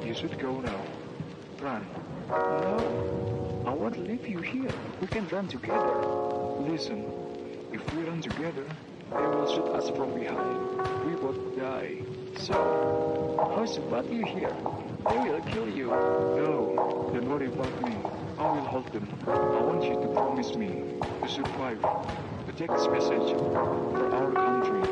You should go now. Run. No, I won't leave you here. We can run together. Listen, if we run together, they will shoot us from behind. We both die. So, how's about you here? They will kill you. No, don't worry about me. I will hold them. I want you to promise me to survive, to take this message for our country.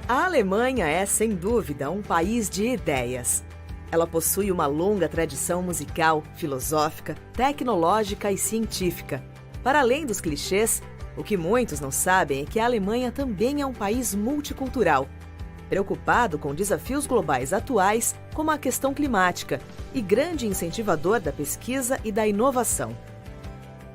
A Alemanha é, sem dúvida, um país de ideias. Ela possui uma longa tradição musical, filosófica, tecnológica e científica. Para além dos clichês, o que muitos não sabem é que a Alemanha também é um país multicultural, preocupado com desafios globais atuais, como a questão climática, e grande incentivador da pesquisa e da inovação.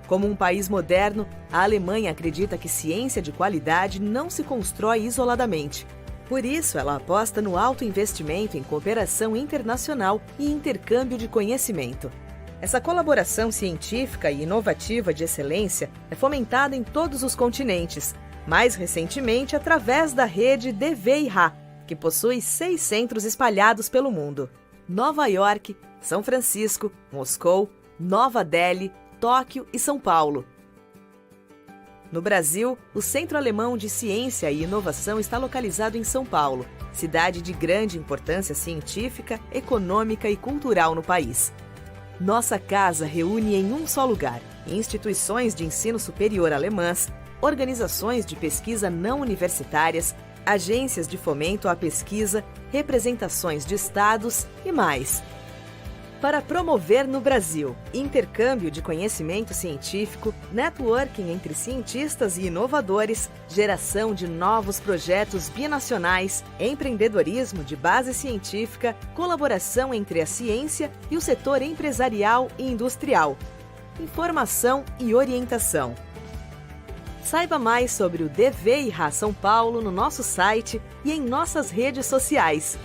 Como um país moderno, a Alemanha acredita que ciência de qualidade não se constrói isoladamente. Por isso, ela aposta no alto investimento em cooperação internacional e intercâmbio de conhecimento. Essa colaboração científica e inovativa de excelência é fomentada em todos os continentes, mais recentemente através da rede DWIH, que possui 6 centros espalhados pelo mundo: Nova York, São Francisco, Moscou, Nova Delhi, Tóquio e São Paulo. No Brasil, o Centro Alemão de Ciência e Inovação está localizado em São Paulo, cidade de grande importância científica, econômica e cultural no país. Nossa casa reúne em um só lugar instituições de ensino superior alemãs, organizações de pesquisa não universitárias, agências de fomento à pesquisa, representações de estados e mais. Para promover no Brasil intercâmbio de conhecimento científico, networking entre cientistas e inovadores, geração de novos projetos binacionais, empreendedorismo de base científica, colaboração entre a ciência e o setor empresarial e industrial, informação e orientação. Saiba mais sobre o DWIH São Paulo no nosso site e em nossas redes sociais.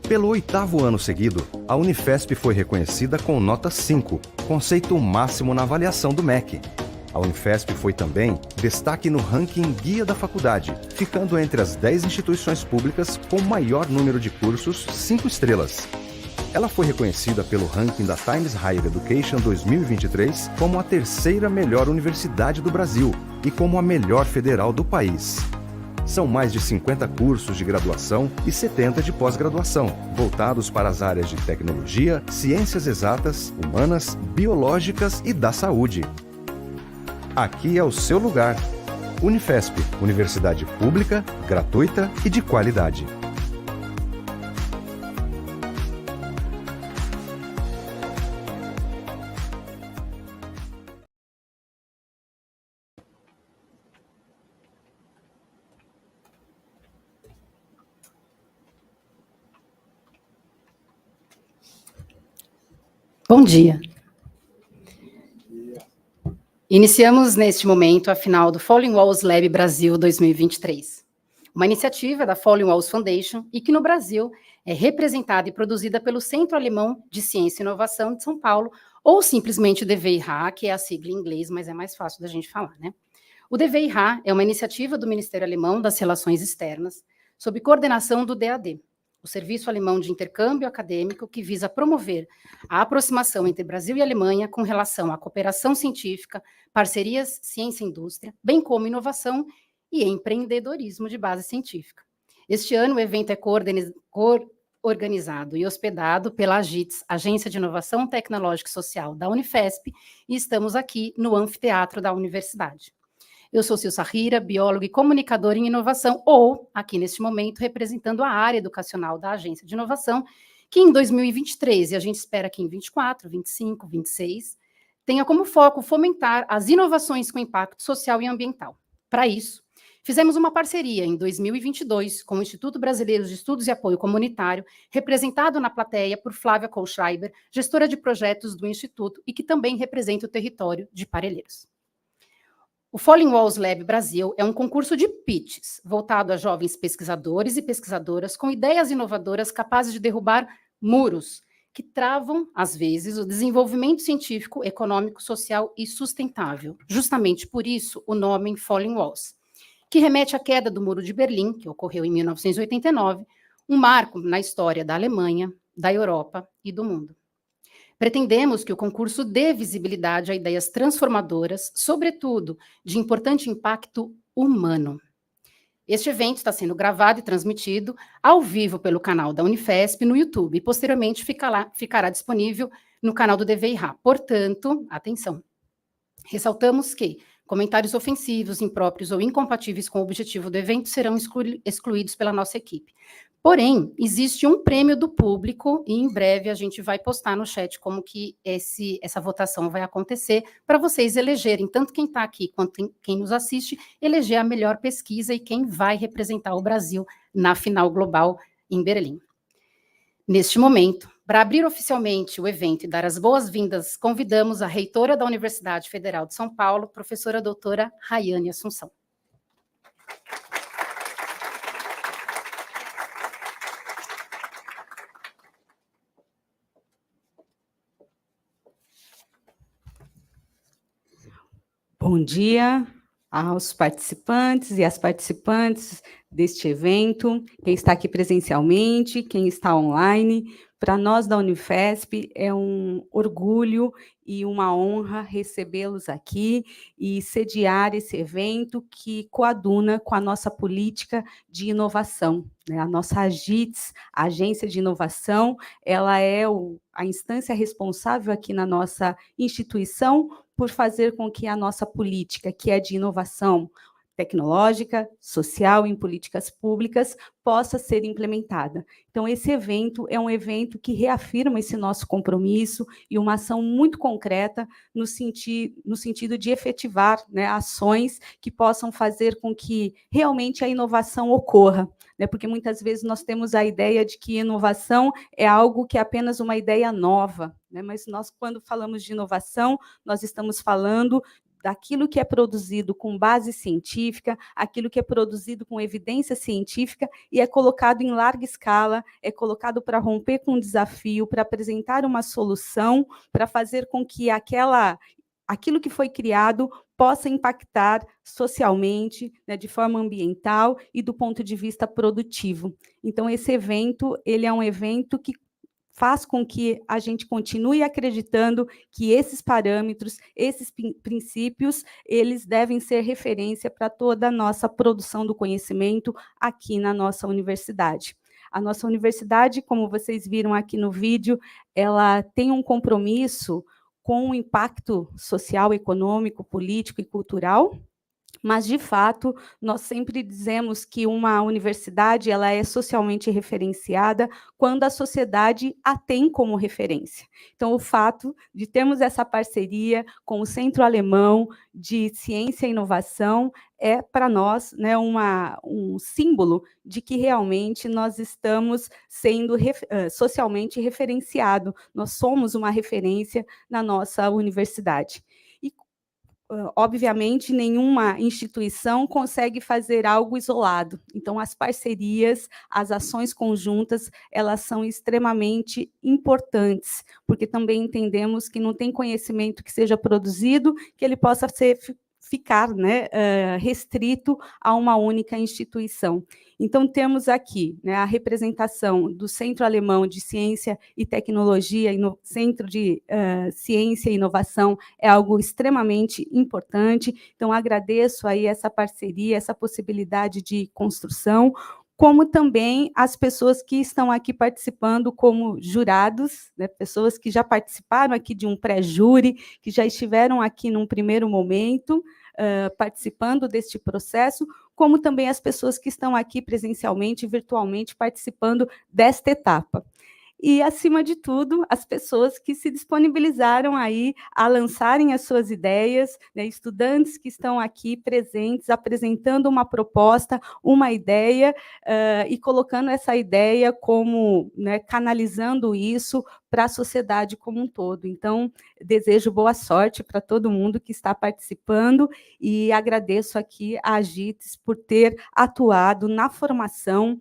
Pelo 8º ano seguido, a Unifesp foi reconhecida com nota 5, conceito máximo na avaliação do MEC. A Unifesp foi também destaque no ranking Guia da Faculdade, ficando entre as 10 instituições públicas com maior número de cursos 5 estrelas. Ela foi reconhecida pelo ranking da Times Higher Education 2023 como a 3ª melhor universidade do Brasil e como a melhor federal do país. São mais de 50 cursos de graduação e 70 de pós-graduação, voltados para as áreas de tecnologia, ciências exatas, humanas, biológicas e da saúde. Aqui é o seu lugar. Unifesp, universidade pública, gratuita e de qualidade. Bom dia. Iniciamos neste momento a final do Falling Walls Lab Brasil 2023, uma iniciativa da Falling Walls Foundation e que no Brasil é representada e produzida pelo Centro Alemão de Ciência e Inovação de São Paulo, ou simplesmente DWIH, que é a sigla em inglês, mas é mais fácil da gente falar, né? O DWIH é uma iniciativa do Ministério Alemão das Relações Externas, sob coordenação do DAD, o Serviço Alemão de Intercâmbio Acadêmico, que visa promover a aproximação entre Brasil e Alemanha com relação à cooperação científica, parcerias ciência e indústria, bem como inovação e empreendedorismo de base científica. Este ano, o evento é organizado e hospedado pela AGITS, Agência de Inovação Tecnológica e Social da Unifesp, e estamos aqui no anfiteatro da universidade. Eu sou Sil Sahira, bióloga e comunicadora em inovação, ou, aqui neste momento, representando a área educacional da Agência de Inovação, que em 2023, e a gente espera que em 24, 25, 26, tenha como foco fomentar as inovações com impacto social e ambiental. Para isso, fizemos uma parceria em 2022 com o Instituto Brasileiro de Estudos e Apoio Comunitário, representado na plateia por Flávia Kohlschreiber, gestora de projetos do Instituto e que também representa o território de Parelheiros. O Falling Walls Lab Brasil é um concurso de pitches, voltado a jovens pesquisadores e pesquisadoras com ideias inovadoras capazes de derrubar muros, que travam, às vezes, o desenvolvimento científico, econômico, social e sustentável. Justamente por isso, o nome Falling Walls, que remete à queda do Muro de Berlim, que ocorreu em 1989, um marco na história da Alemanha, da Europa e do mundo. Pretendemos que o concurso dê visibilidade a ideias transformadoras, sobretudo de importante impacto humano. Este evento está sendo gravado e transmitido ao vivo pelo canal da Unifesp no YouTube e posteriormente ficará disponível no canal do DWIH. Portanto, atenção. Ressaltamos que comentários ofensivos, impróprios ou incompatíveis com o objetivo do evento serão excluídos pela nossa equipe. Porém, existe um prêmio do público, e em breve a gente vai postar no chat como que essa votação vai acontecer, para vocês elegerem, tanto quem está aqui quanto quem nos assiste, eleger a melhor pesquisa e quem vai representar o Brasil na final global em Berlim. Neste momento, para abrir oficialmente o evento e dar as boas-vindas, convidamos a reitora da Universidade Federal de São Paulo, professora doutora Rayane Assunção. Bom dia aos participantes e às participantes deste evento, quem está aqui presencialmente, quem está online. Para nós da Unifesp é um orgulho e uma honra recebê-los aqui e sediar esse evento que coaduna com a nossa política de inovação, né? A nossa AGITS, a Agência de Inovação, ela é a instância responsável aqui na nossa instituição por fazer com que a nossa política, que é de inovação tecnológica, social, em políticas públicas, possa ser implementada. Então, esse evento é um evento que reafirma esse nosso compromisso e uma ação muito concreta no sentido de efetivar, né, ações que possam fazer com que realmente a inovação ocorra, né, porque muitas vezes nós temos a ideia de que inovação é algo que é apenas uma ideia nova, né, mas nós, quando falamos de inovação, nós estamos falando daquilo que é produzido com base científica, aquilo que é produzido com evidência científica e é colocado em larga escala, é colocado para romper com um desafio, para apresentar uma solução, para fazer com que aquilo que foi criado possa impactar socialmente, né, de forma ambiental e do ponto de vista produtivo. Então, esse evento, ele é um evento que faz com que a gente continue acreditando que esses parâmetros, esses princípios, eles devem ser referência para toda a nossa produção do conhecimento aqui na nossa universidade. A nossa universidade, como vocês viram aqui no vídeo, ela tem um compromisso com o impacto social, econômico, político e cultural, mas, de fato, nós sempre dizemos que uma universidade ela é socialmente referenciada quando a sociedade a tem como referência. Então, o fato de termos essa parceria com o Centro Alemão de Ciência e Inovação é, para nós, né, um símbolo de que realmente nós estamos sendo socialmente referenciados, nós somos uma referência na nossa universidade. Obviamente, nenhuma instituição consegue fazer algo isolado. Então, as parcerias, as ações conjuntas, elas são extremamente importantes, porque também entendemos que não tem conhecimento que seja produzido que ele possa ficar, né, restrito a uma única instituição. Então, temos aqui, né, a representação do Centro Alemão de Ciência e Tecnologia, e no Centro de Ciência e Inovação é algo extremamente importante. Então, agradeço aí essa parceria, essa possibilidade de construção, como também as pessoas que estão aqui participando como jurados, né, pessoas que já participaram aqui de um pré-júri, que já estiveram aqui num primeiro momento, participando deste processo, como também as pessoas que estão aqui presencialmente, virtualmente, participando desta etapa. E, acima de tudo, as pessoas que se disponibilizaram aí a lançarem as suas ideias, né, estudantes que estão aqui presentes, apresentando uma proposta, uma ideia, e colocando essa ideia como, né, canalizando isso para a sociedade como um todo. Então, desejo boa sorte para todo mundo que está participando e agradeço aqui a AGITS por ter atuado na formação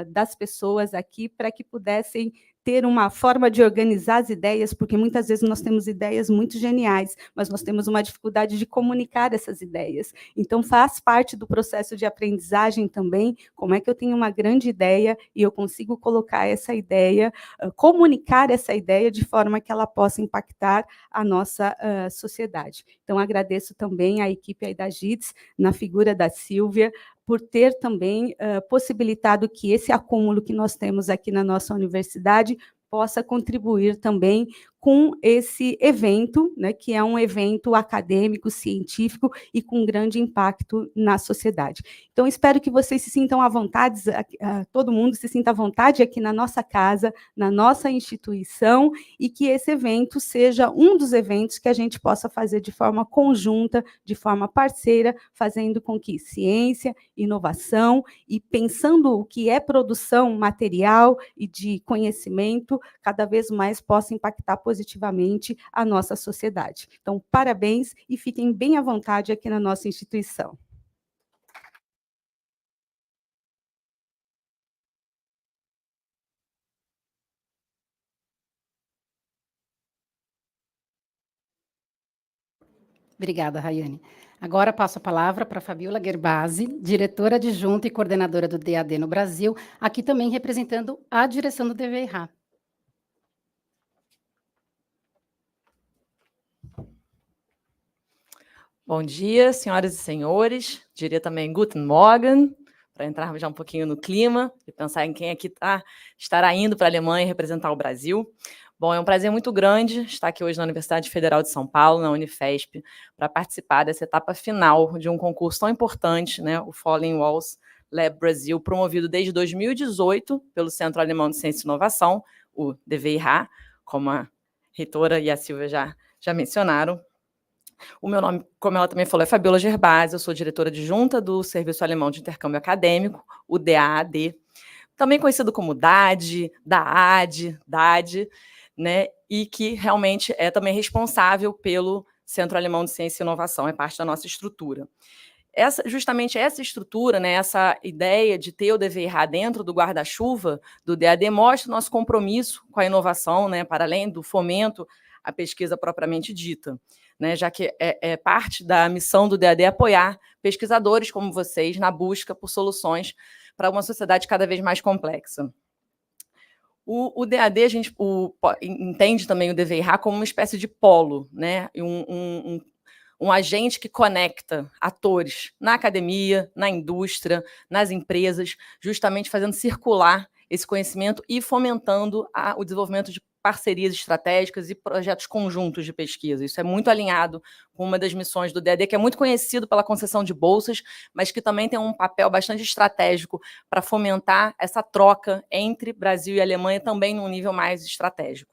das pessoas aqui para que pudessem ter uma forma de organizar as ideias, porque muitas vezes nós temos ideias muito geniais, mas nós temos uma dificuldade de comunicar essas ideias. Então, faz parte do processo de aprendizagem também, como é que eu tenho uma grande ideia e eu consigo colocar essa ideia, comunicar essa ideia de forma que ela possa impactar a nossa sociedade. Então, agradeço também à equipe aí da GITS, na figura da Silvia, por ter também possibilitado que esse acúmulo que nós temos aqui na nossa universidade possa contribuir também com esse evento, né, que é um evento acadêmico, científico e com grande impacto na sociedade. Então, espero que vocês se sintam à vontade, todo mundo se sinta à vontade aqui na nossa casa, na nossa instituição, e que esse evento seja um dos eventos que a gente possa fazer de forma conjunta, de forma parceira, fazendo com que ciência, inovação e pensando o que é produção material e de conhecimento, cada vez mais possa impactar positivamente a nossa sociedade. Então, parabéns e fiquem bem à vontade aqui na nossa instituição. Obrigada, Rayane. Agora passo a palavra para a Fabiola Gerbasi, diretora adjunta e coordenadora do DAD no Brasil, aqui também representando a direção do DWIH. Bom dia, senhoras e senhores. Diria também Guten Morgen, para entrarmos já um pouquinho no clima e pensar em quem aqui estará indo para a Alemanha representar o Brasil. Bom, é um prazer muito grande estar aqui hoje na Universidade Federal de São Paulo, na Unifesp, para participar dessa etapa final de um concurso tão importante, né, o Falling Walls Lab Brasil, promovido desde 2018 pelo Centro Alemão de Ciência e Inovação, o DWIH, como a reitora e a Silvia já mencionaram. O meu nome, como ela também falou, é Fabiola Gerbasi, eu sou diretora adjunta do Serviço Alemão de Intercâmbio Acadêmico, o DAAD, também conhecido como DAD, DAD, né, e que realmente é também responsável pelo Centro Alemão de Ciência e Inovação, é parte da nossa estrutura. Justamente essa estrutura, né, essa ideia de ter o DWIH dentro do guarda-chuva do DAD mostra o nosso compromisso com a inovação, né, para além do fomento à pesquisa propriamente dita, né, já que é parte da missão do DAD apoiar pesquisadores como vocês na busca por soluções para uma sociedade cada vez mais complexa. O DAD, a gente entende também o DWIH como uma espécie de polo, né, um agente que conecta atores na academia, na indústria, nas empresas, justamente fazendo circular esse conhecimento e fomentando o desenvolvimento de parcerias estratégicas e projetos conjuntos de pesquisa. Isso é muito alinhado com uma das missões do DAD, que é muito conhecido pela concessão de bolsas, mas que também tem um papel bastante estratégico para fomentar essa troca entre Brasil e Alemanha, também num nível mais estratégico.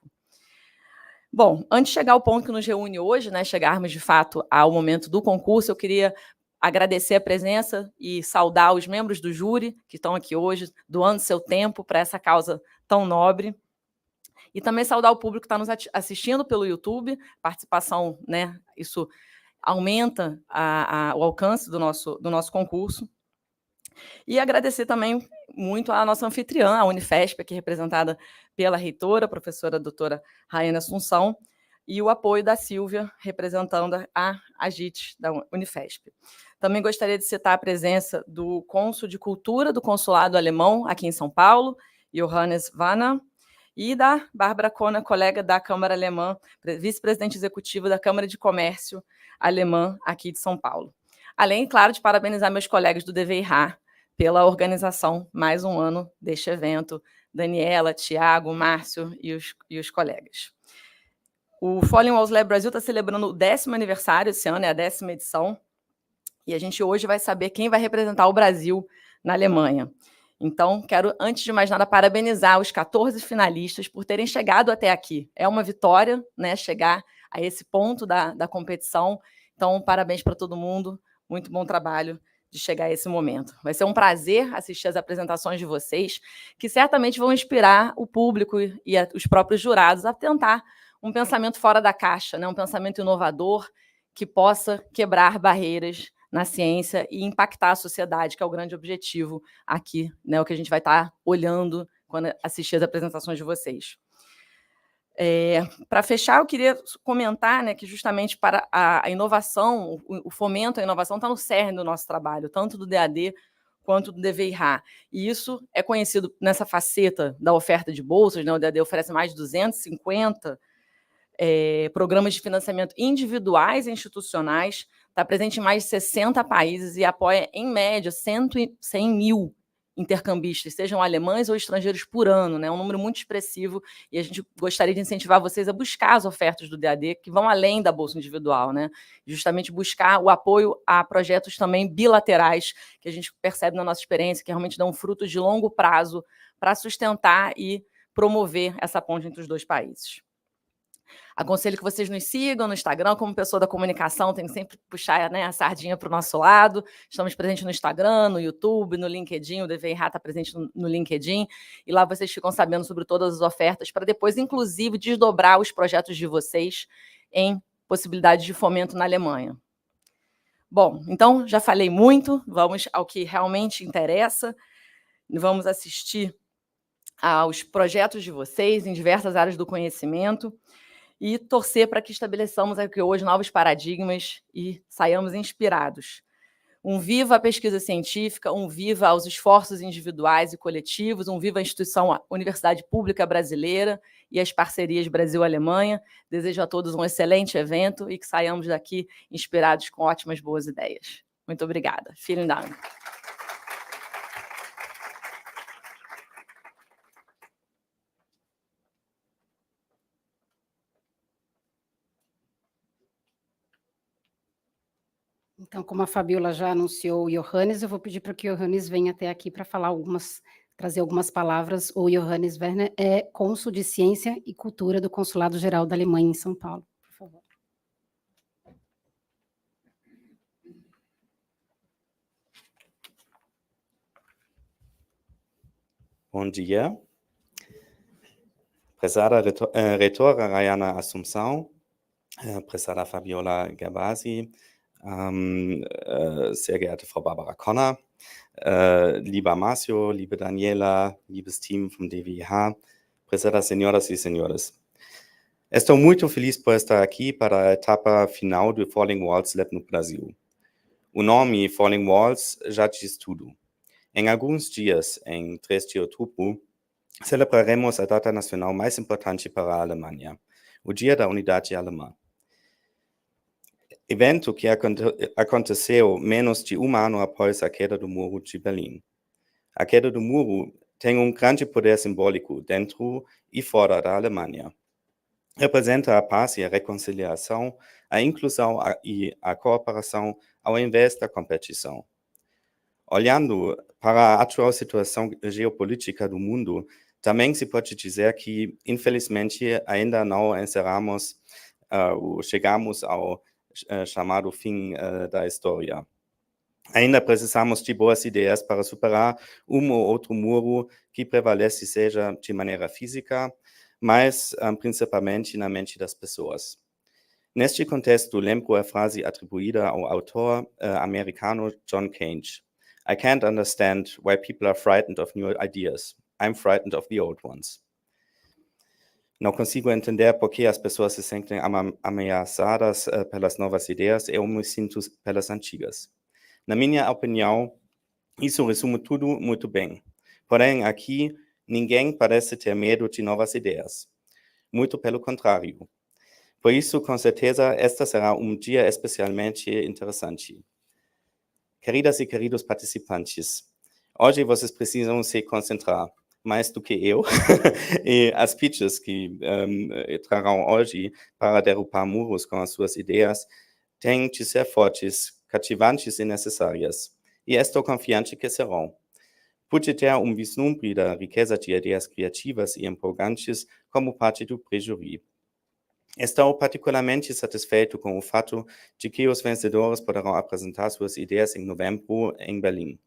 Bom, antes de chegar ao ponto que nos reúne hoje, né, chegarmos de fato ao momento do concurso, eu queria agradecer a presença e saudar os membros do júri que estão aqui hoje, doando seu tempo para essa causa tão nobre. E também saudar o público que está nos assistindo pelo YouTube, participação, né, isso aumenta o alcance do nosso concurso. E agradecer também muito à nossa anfitriã, a Unifesp, aqui representada pela reitora, a professora doutora Rayane Assunção, e o apoio da Silvia, representando a AGIT da Unifesp. Também gostaria de citar a presença do cônsul de cultura do consulado alemão aqui em São Paulo, Johannes Wanner, e da Bárbara Kona, colega da Câmara Alemã, vice-presidente executiva da Câmara de Comércio Alemã aqui de São Paulo. Além, claro, de parabenizar meus colegas do DWIH pela organização, mais um ano deste evento, Daniela, Tiago, Márcio e os colegas. O Falling Walls Lab Brasil está celebrando o 10º aniversário esse ano, é a 10ª edição, e a gente hoje vai saber quem vai representar o Brasil na Alemanha. Então, quero, antes de mais nada, parabenizar os 14 finalistas por terem chegado até aqui. É uma vitória, né, chegar a esse ponto da competição. Então, parabéns para todo mundo. Muito bom trabalho de chegar a esse momento. Vai ser um prazer assistir as apresentações de vocês, que certamente vão inspirar o público e os próprios jurados a tentar um pensamento fora da caixa, né, um pensamento inovador que possa quebrar barreiras na ciência e impactar a sociedade, que é o grande objetivo aqui, né, o que a gente vai estar olhando quando assistir as apresentações de vocês. Para fechar, eu queria comentar, né, que justamente para a inovação, o fomento à inovação está no cerne do nosso trabalho, tanto do DAD quanto do DWIH. E isso é conhecido nessa faceta da oferta de bolsas, né, o DAD oferece mais de 250 programas de financiamento individuais e institucionais, está presente em mais de 60 países e apoia, em média, 100 mil intercambistas, sejam alemães ou estrangeiros por ano, né? Um número muito expressivo, e a gente gostaria de incentivar vocês a buscar as ofertas do DAD, que vão além da bolsa individual, né? Justamente buscar o apoio a projetos também bilaterais, que a gente percebe na nossa experiência, que realmente dão frutos de longo prazo para sustentar e promover essa ponte entre os dois países. Aconselho que vocês nos sigam no Instagram, como pessoa da comunicação, tem que sempre puxar, né, a sardinha para o nosso lado. Estamos presentes no Instagram, no YouTube, no LinkedIn, o DWIH está presente no LinkedIn, e lá vocês ficam sabendo sobre todas as ofertas, para depois, inclusive, desdobrar os projetos de vocês em possibilidades de fomento na Alemanha. Bom, então, já falei muito, vamos ao que realmente interessa, vamos assistir aos projetos de vocês em diversas áreas do conhecimento, e torcer para que estabeleçamos aqui hoje novos paradigmas e saiamos inspirados. Um viva a pesquisa científica, um viva aos esforços individuais e coletivos, um viva a instituição Universidade Pública Brasileira e as parcerias Brasil-Alemanha. Desejo a todos um excelente evento e que saiamos daqui inspirados com ótimas, boas ideias. Muito obrigada. Vielen Dank. Então, como a Fabiola já anunciou o Johannes, eu vou pedir para que o Johannes venha até aqui para falar trazer algumas palavras. O Johannes Werner é cônsul de Ciência e Cultura do Consulado Geral da Alemanha em São Paulo. Por favor. Bom dia. Prezada reitora Rayana Assunção, prezada Fabiola Gervasi, sehr geehrte Frau Barbara Conner, lieber Márcio, liebe Daniela, liebes Team vom DWIH, prezadas senhoras e senhores. Estou muito feliz por estar aqui para a etapa final do Falling Walls Lab no Brasil. O nome Falling Walls já diz tudo. Em alguns dias, em 3 de outubro, celebraremos a data nacional mais importante para a Alemanha, o Dia da Unidade Alemã. Evento que aconteceu menos de um ano após a queda do Muro de Berlim. A queda do Muro tem grande poder simbólico dentro e fora da Alemanha. Representa a paz e a reconciliação, a inclusão e a cooperação ao invés da competição. Olhando para a atual situação geopolítica do mundo, também se pode dizer que, infelizmente, ainda não chegamos ao chamado fim da história. Ainda precisamos de boas ideias para superar ou outro muro que prevalece, seja de maneira física, mas principalmente na mente das pessoas. Neste contexto, lembro a frase atribuída ao autor americano John Cage. I can't understand why people are frightened of new ideas. I'm frightened of the old ones. Não consigo entender por que as pessoas se sentem ameaçadas pelas novas ideias e eu me sinto pelas antigas. Na minha opinião, isso resume tudo muito bem. Porém, aqui, ninguém parece ter medo de novas ideias. Muito pelo contrário. Por isso, com certeza, este será dia especialmente interessante. Queridas e queridos participantes, hoje vocês precisam se concentrar. Mais do que eu, e as pitches que trarão hoje para derrubar muros com as suas ideias têm de ser fortes, cativantes e necessárias. E estou confiante que serão. Pude ter vislumbre da riqueza de ideias criativas e empolgantes como parte do pré-júri. Estou particularmente satisfeito com o fato de que os vencedores poderão apresentar suas ideias em novembro em Berlim.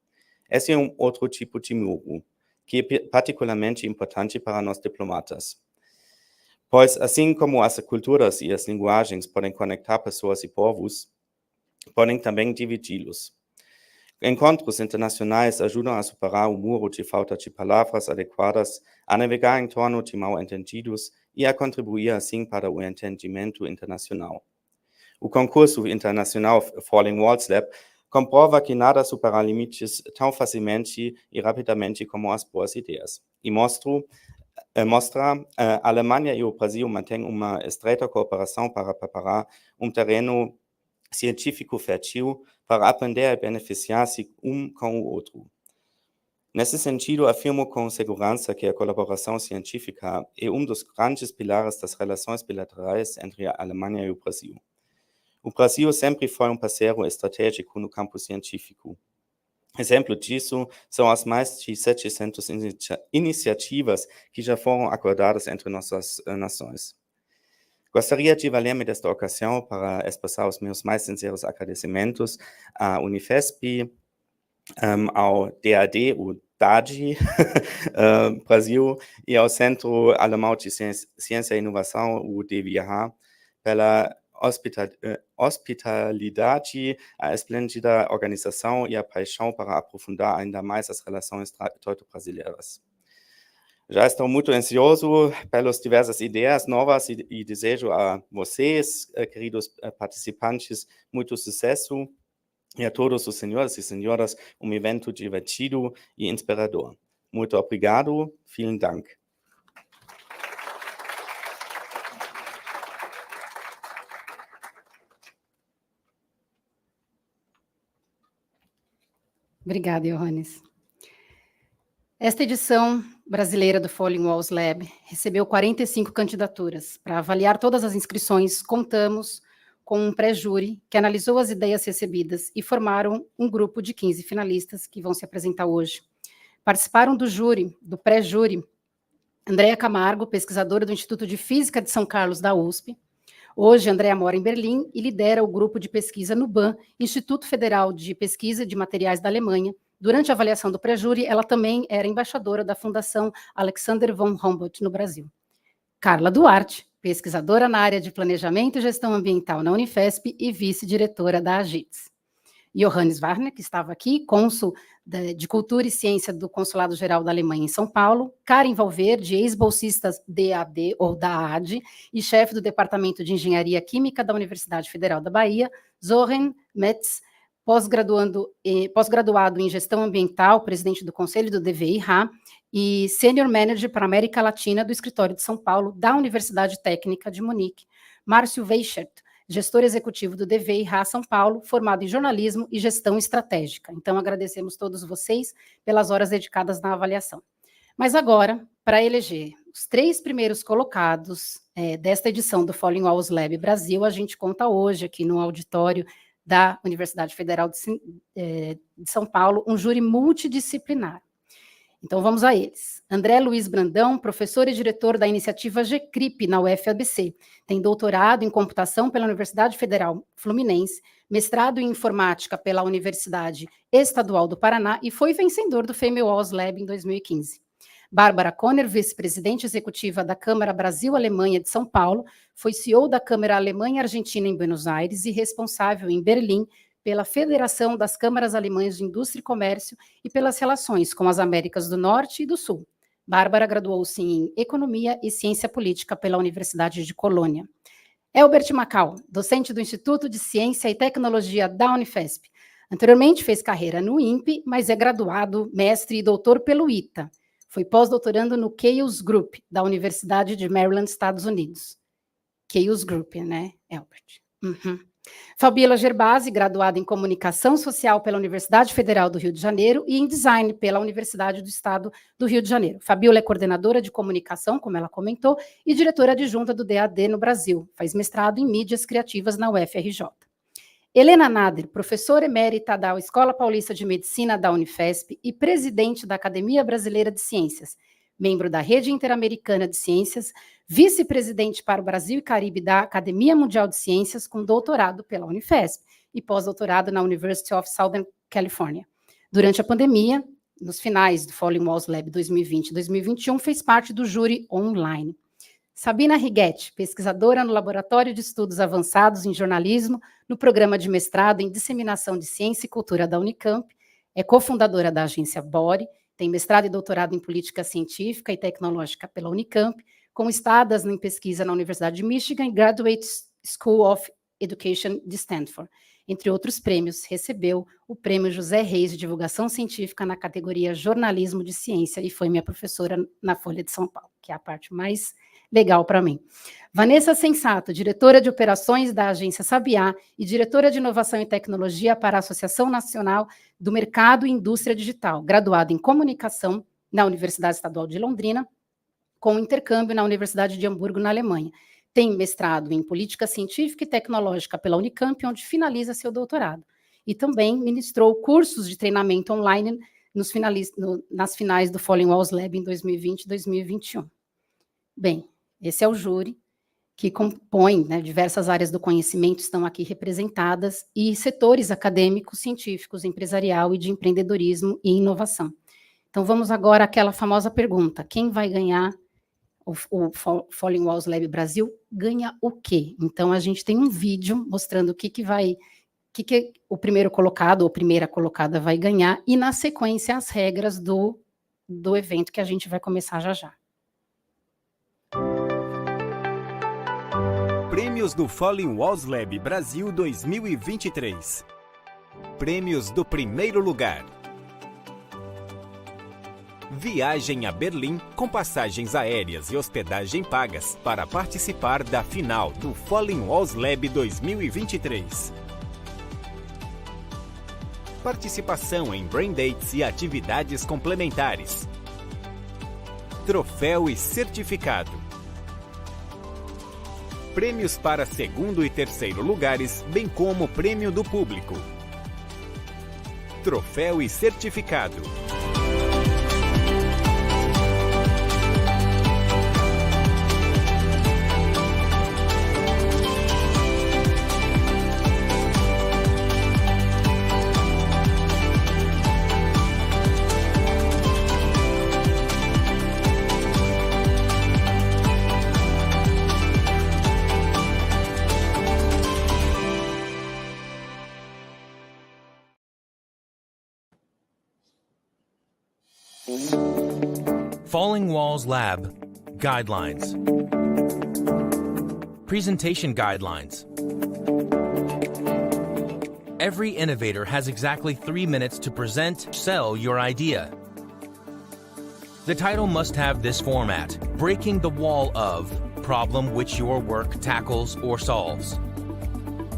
Esse é outro tipo de muro, que é particularmente importante para nós diplomatas. Pois, assim como as culturas e as linguagens podem conectar pessoas e povos, podem também dividi-los. Encontros internacionais ajudam a superar o muro de falta de palavras adequadas, a navegar em torno de mal-entendidos e a contribuir assim para o entendimento internacional. O concurso internacional Falling Walls Lab comprova que nada supera limites tão facilmente e rapidamente como as boas ideias. E mostra a Alemanha e o Brasil mantêm uma estreita cooperação para preparar terreno científico fértil para aprender a beneficiar-se com o outro. Nesse sentido, afirmo com segurança que a colaboração científica é dos grandes pilares das relações bilaterais entre a Alemanha e o Brasil. O Brasil sempre foi parceiro estratégico no campo científico. Exemplo disso são as mais de 700 iniciativas que já foram acordadas entre nossas nações. Gostaria de valer-me desta ocasião para expressar os meus mais sinceros agradecimentos à Unifesp, ao DAD, o DAD, Brasil, e ao Centro Alemão de Ciência e Inovação, o DWIH, pela hospitalidade, a esplêndida organização e a paixão para aprofundar ainda mais as relações teuto-brasileiras. Já estou muito ansioso pelas diversas ideias novas e desejo a vocês, queridos participantes, muito sucesso e a todos os senhores e senhoras evento divertido e inspirador. Muito obrigado, vielen Dank. Obrigada, Johannes. Esta edição brasileira do Falling Walls Lab recebeu 45 candidaturas. Para avaliar todas as inscrições, contamos com um pré-júri que analisou as ideias recebidas e formaram um grupo de 15 finalistas que vão se apresentar hoje. Participaram do pré-júri, Andréa Camargo, pesquisadora do Instituto de Física de São Carlos da USP. Hoje, Andréa mora em Berlim e lidera o grupo de pesquisa no BAN, Instituto Federal de Pesquisa de Materiais da Alemanha. Durante a avaliação do pré-júri, ela também era embaixadora da Fundação Alexander von Humboldt no Brasil. Carla Duarte, pesquisadora na área de Planejamento e Gestão Ambiental na Unifesp e vice-diretora da AGITS. Johannes Warner, que estava aqui, cônsul de Cultura e Ciência do Consulado-Geral da Alemanha em São Paulo. Karen Valverde, ex-bolsista DAD ou da AD e chefe do Departamento de Engenharia Química da Universidade Federal da Bahia. Zoren Metz, pós-graduado em Gestão Ambiental, presidente do Conselho do DWIH e Senior Manager para a América Latina do Escritório de São Paulo da Universidade Técnica de Munique. Márcio Weichert, gestor executivo do DWIH São Paulo, formado em jornalismo e gestão estratégica. Então, agradecemos todos vocês pelas horas dedicadas na avaliação. Mas agora, para eleger os 3 primeiros colocados desta edição do Falling Walls Lab Brasil, a gente conta hoje aqui no auditório da Universidade Federal de São Paulo, um júri multidisciplinar. Então, vamos a eles. André Luiz Brandão, professor e diretor da iniciativa GCRIP na UFABC, tem doutorado em computação pela Universidade Federal Fluminense, mestrado em informática pela Universidade Estadual do Paraná e foi vencedor do Falling Walls Lab em 2015. Bárbara Conner, vice-presidente executiva da Câmara Brasil-Alemanha de São Paulo, foi CEO da Câmara Alemanha-Argentina em Buenos Aires e responsável em Berlim pela Federação das Câmaras Alemãs de Indústria e Comércio e pelas relações com as Américas do Norte e do Sul. Bárbara graduou-se em Economia e Ciência Política pela Universidade de Colônia. Elbert Macau, docente do Instituto de Ciência e Tecnologia da Unifesp. Anteriormente fez carreira no INPE, mas é graduado, mestre e doutor pelo ITA. Foi pós-doutorando no Chaos Group, da Universidade de Maryland, Estados Unidos. Chaos Group, né, Elbert? Uhum. Fabiola Gerbasi, graduada em Comunicação Social pela Universidade Federal do Rio de Janeiro e em Design pela Universidade do Estado do Rio de Janeiro. Fabiola é coordenadora de comunicação, como ela comentou, e diretora adjunta do DAD no Brasil. Faz mestrado em mídias criativas na UFRJ. Helena Nader, professora emérita da Escola Paulista de Medicina da Unifesp e presidente da Academia Brasileira de Ciências, membro da Rede Interamericana de Ciências, vice-presidente para o Brasil e Caribe da Academia Mundial de Ciências, com doutorado pela Unifesp e pós-doutorado na University of Southern California. Durante a pandemia, nos finais do Falling Walls Lab 2020 e 2021, fez parte do júri online. Sabina Righetti, pesquisadora no Laboratório de Estudos Avançados em Jornalismo, no Programa de Mestrado em Disseminação de Ciência e Cultura da Unicamp, é cofundadora da agência Bore, tem mestrado e doutorado em Política Científica e Tecnológica pela Unicamp, com estadas em pesquisa na Universidade de Michigan e Graduate School of Education de Stanford. Entre outros prêmios, recebeu o Prêmio José Reis de Divulgação Científica na categoria Jornalismo de Ciência e foi minha professora na Folha de São Paulo, que é a parte mais legal para mim. Vanessa Sensato, diretora de operações da Agência Sabiá e diretora de Inovação e Tecnologia para a Associação Nacional do Mercado e Indústria Digital, graduada em Comunicação na Universidade Estadual de Londrina, com intercâmbio na Universidade de Hamburgo, na Alemanha. Tem mestrado em Política Científica e Tecnológica pela Unicamp, onde finaliza seu doutorado. E também ministrou cursos de treinamento online nas finais do Falling Walls Lab em 2020 e 2021. Bem, esse é o júri, que compõe, né, diversas áreas do conhecimento estão aqui representadas, e setores acadêmicos, científicos, empresarial e de empreendedorismo e inovação. Então, vamos agora àquela famosa pergunta: quem vai ganhar o Falling Walls Lab Brasil? Ganha o quê? Então, a gente tem um vídeo mostrando o que o primeiro colocado ou primeira colocada vai ganhar, e, na sequência, as regras do evento que a gente vai começar já já. Prêmios do Falling Walls Lab Brasil 2023. Prêmios do primeiro lugar. Viagem a Berlim com passagens aéreas e hospedagem pagas para participar da final do Falling Walls Lab 2023. Participação em Brain Dates e atividades complementares. Troféu e certificado. Prêmios para segundo e terceiro lugares, bem como prêmio do público. Troféu e certificado. Falling Walls Lab Guidelines. Presentation Guidelines. Every innovator has exactly 3 minutes to present, sell your idea. The title must have this format: breaking the wall of problem which your work tackles or solves.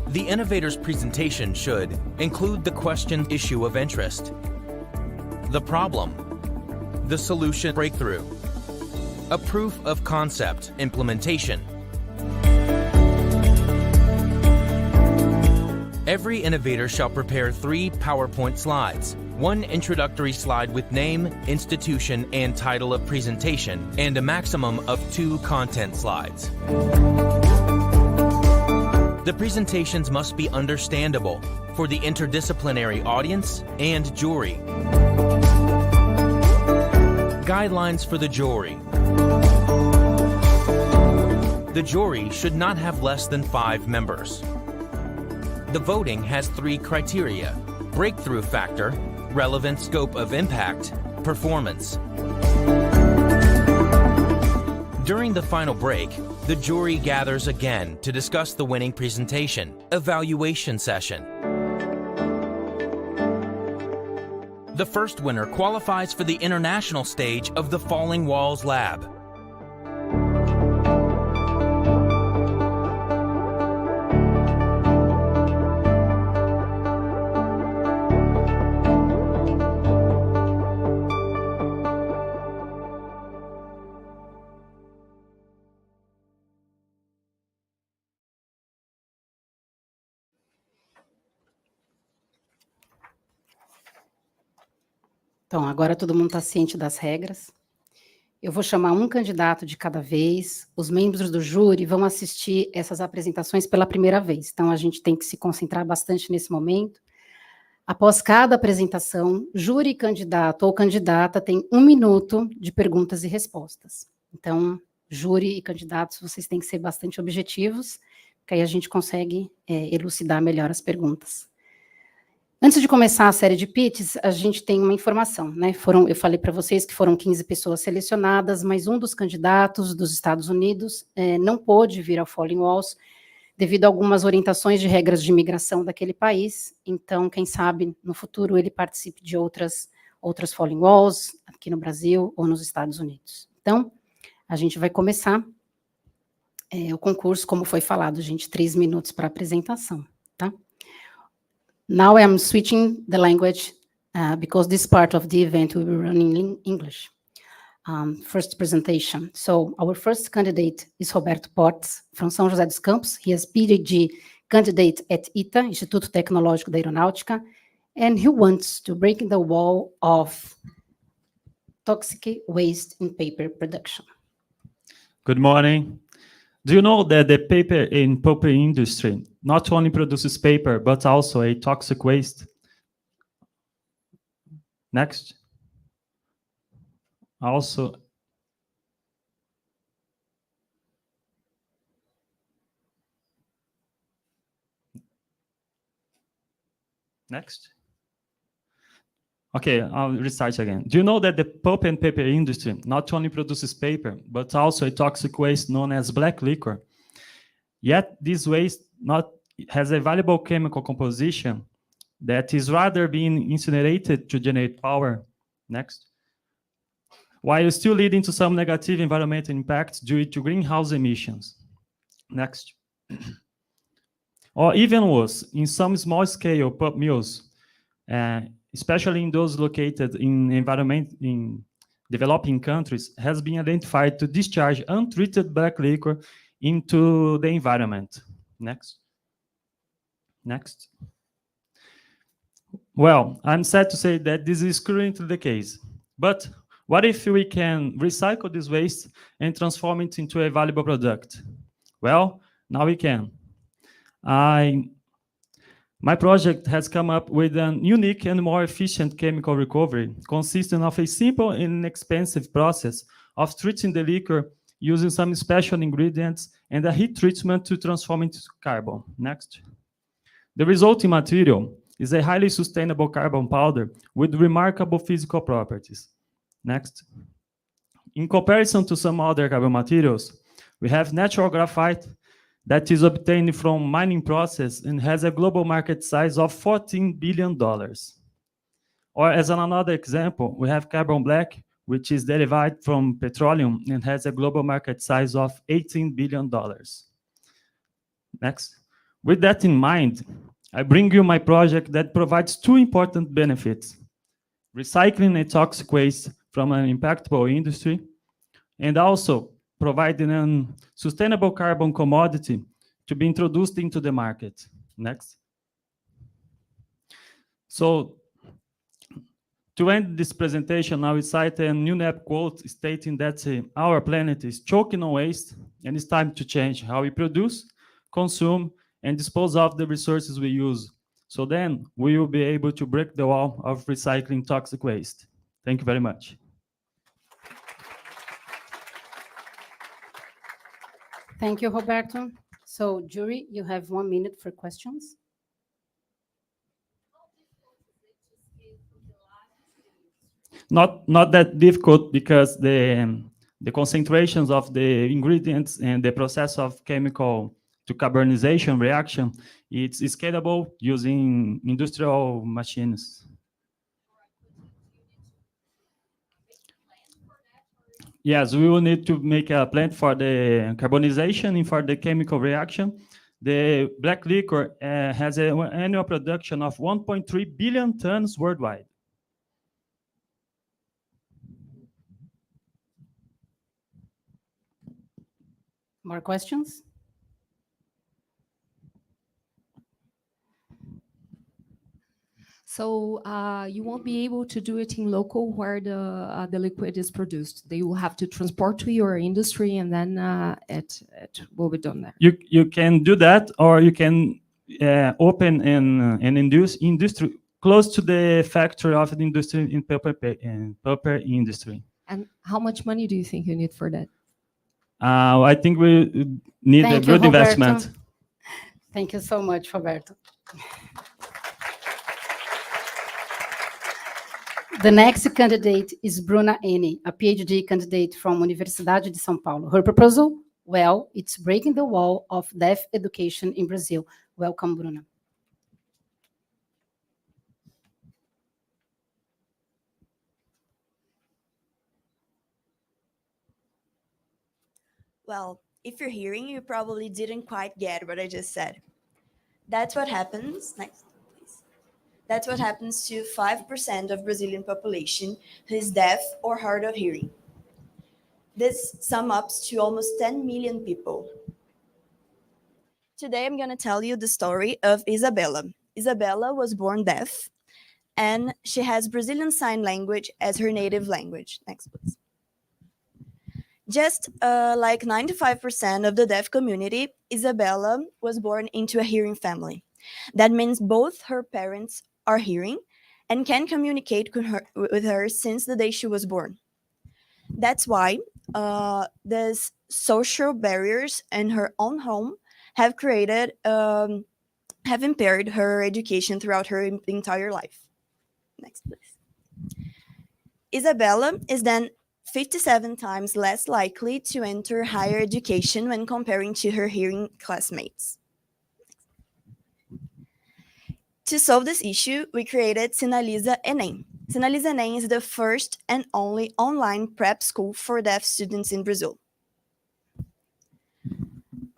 The innovator's presentation should include the question, issue of interest, the problem, the solution, breakthrough, a proof of concept, implementation. Every innovator shall prepare 3 PowerPoint slides, 1 introductory slide with name, institution, and title of presentation, and a maximum of 2 content slides. The presentations must be understandable for the interdisciplinary audience and jury. Guidelines for the jury. The jury should not have less than 5 members. The voting has 3 criteria: breakthrough factor, relevant scope of impact, performance. During the final break, the jury gathers again to discuss the winning presentation, evaluation session. The first winner qualifies for the international stage of the Falling Walls Lab. Então, agora todo mundo está ciente das regras. Eu vou chamar um candidato de cada vez. Os membros do júri vão assistir essas apresentações pela primeira vez. Então, a gente tem que se concentrar bastante nesse momento. Após cada apresentação, júri, candidato ou candidata tem 1 minuto de perguntas e respostas. Então, júri e candidatos, vocês têm que ser bastante objetivos, porque aí a gente consegue elucidar melhor as perguntas. Antes de começar a série de pitches, a gente tem uma informação, né? Eu falei para vocês que foram 15 pessoas selecionadas, mas um dos candidatos dos Estados Unidos não pôde vir ao Falling Walls devido a algumas orientações de regras de imigração daquele país. Então, quem sabe, no futuro, ele participe de outras Falling Walls aqui no Brasil ou nos Estados Unidos. Então, a gente vai começar o concurso, como foi falado, gente, 3 minutos para apresentação, tá? Now I am switching the language because this part of the event will be running in English. First presentation. So our first candidate is Roberto Portes, from São José dos Campos. He is PhD candidate at ITA, Instituto Tecnológico da Aeronáutica, and he wants to break the wall of toxic waste in paper production. Good morning. Do you know that the paper and pulp industry not only produces paper, but also a toxic waste? Next. Also, next. Okay, I'll restart again. Do you know that the pulp and paper industry not only produces paper, but also a toxic waste known as black liquor? Yet this waste has a valuable chemical composition that is rather being incinerated to generate power. Next. While still leading to some negative environmental impacts due to greenhouse emissions. Next. Or even worse, in some small-scale pulp mills, especially in those located in developing countries, has been identified to discharge untreated black liquor into the environment. Next. Next. Well, I'm sad to say that this is currently the case. But what if we can recycle this waste and transform it into a valuable product? Well, now we can. My project has come up with a unique and more efficient chemical recovery, consisting of a simple and inexpensive process of treating the liquor using some special ingredients and a heat treatment to transform it into carbon. Next. The resulting material is a highly sustainable carbon powder with remarkable physical properties. Next. In comparison to some other carbon materials, we have natural graphite that is obtained from mining process and has a global market size of $14 billion. Or as another example, we have carbon black, which is derived from petroleum and has a global market size of $18 billion. Next. With that in mind, I bring you my project that provides two important benefits: recycling a toxic waste from an impactful industry, and also providing a sustainable carbon commodity to be introduced into the market. Next. So, to end this presentation, I will cite a UNEP quote stating that our planet is choking on waste, and it's time to change how we produce, consume, and dispose of the resources we use. So then we will be able to break the wall of recycling toxic waste. Thank you very much. Thank you, Roberto. So, jury, you have 1 minute for questions. Not that difficult, because the concentrations of the ingredients and the process of chemical to carbonization reaction, it's scalable using industrial machines. Yes, we will need to make a plant for the carbonization and for the chemical reaction. The black liquor has an annual production of 1.3 billion tons worldwide. More questions? So you won't be able to do it in local where the liquid is produced. They will have to transport to your industry, and then it will be done there. You can do that, or you can open an industry close to the factory of the industry in paper industry. And how much money do you think you need for that? I think we need a good investment. Thank you so much, Roberto. The next candidate is Bruna Eni, a PhD candidate from Universidade de São Paulo. Her proposal, well, it's breaking the wall of deaf education in Brazil. Welcome, Bruna. Well, If you're hearing, you probably didn't quite get what I just said. That's what happens. Next, please. That's what happens to 5% of Brazilian population who is deaf or hard of hearing. This sums up to almost 10 million people. Today, I'm going to tell you the story of Isabella. Isabella was born deaf, and she has Brazilian Sign Language as her native language. Next, please. Just like 95% of the deaf community, Isabella was born into a hearing family. That means both her parents are hearing and can communicate with her since the day she was born. That's why these social barriers in her own home have impaired her education throughout her entire life. Next, please. Isabella is then 57 times less likely to enter higher education when comparing to her hearing classmates. To solve this issue, we created Sinaliza Enem. Sinaliza Enem is the first and only online prep school for deaf students in Brazil.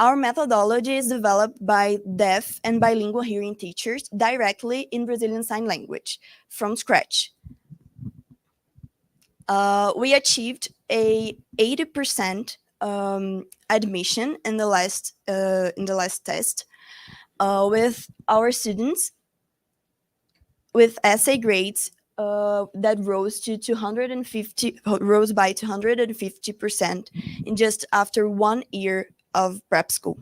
Our methodology is developed by deaf and bilingual hearing teachers directly in Brazilian Sign Language from scratch. We achieved a 80% admission in the last test with our students with essay grades that rose by 250% in just after 1 year of prep school.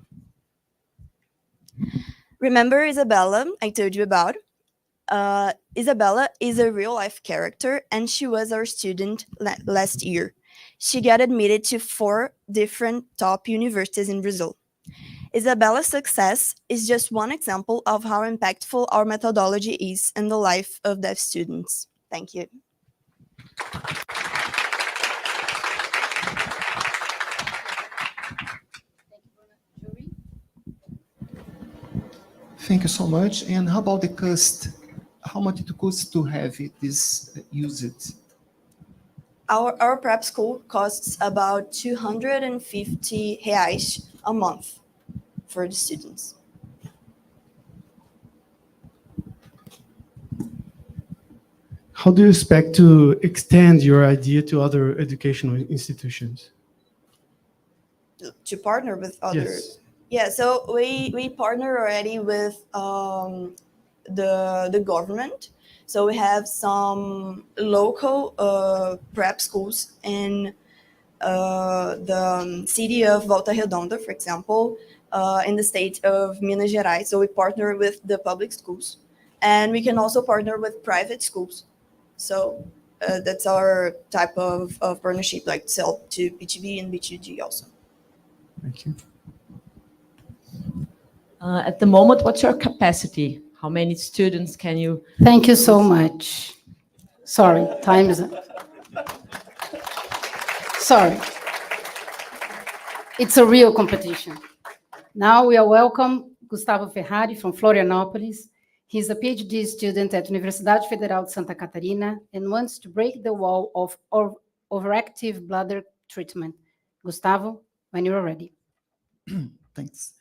Remember Isabella I told you about? Isabella is a real-life character, and she was our student last year. She got admitted to 4 different top universities in Brazil. Isabella's success is just one example of how impactful our methodology is in the life of deaf students. Thank you. Thank you so much. And how about the cost? How much it costs to have this used? Our prep school costs about 250 reais a month for the students. How do you expect to extend your idea to other educational institutions? To partner with others? Yes. Yeah, so we partner already with the government. So we have some local prep schools in the city of Volta Redonda, for example, in the state of Minas Gerais. So we partner with the public schools, and we can also partner with private schools. So that's our type of partnership, like sell to B2B and B2G also. Thank you. At the moment, what's your capacity? How many students can you? Thank you so much. Sorry, time is up. Sorry. It's a real competition. Now we are welcome Gustavo Ferrari from Florianópolis. He's a PhD student at Universidade Federal de Santa Catarina and wants to break the wall of overactive bladder treatment. Gustavo, when you're ready. Thanks.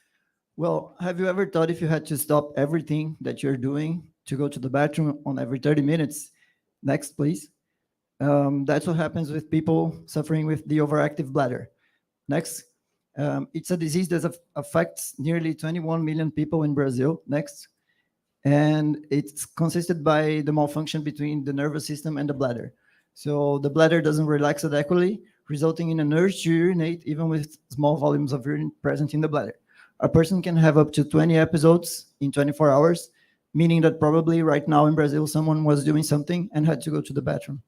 Well, have you ever thought if you had to stop everything that you're doing to go to the bathroom on every 30 minutes? Next, please. That's what happens with people suffering with the overactive bladder. Next. It's a disease that affects nearly 21 million people in Brazil. Next. And it's consisted by the malfunction between the nervous system and the bladder. So the bladder doesn't relax adequately, resulting in an urge to urinate even with small volumes of urine present in the bladder. A person can have up to 20 episodes in 24 hours, meaning that probably right now in Brazil, someone was doing something and had to go to the bathroom.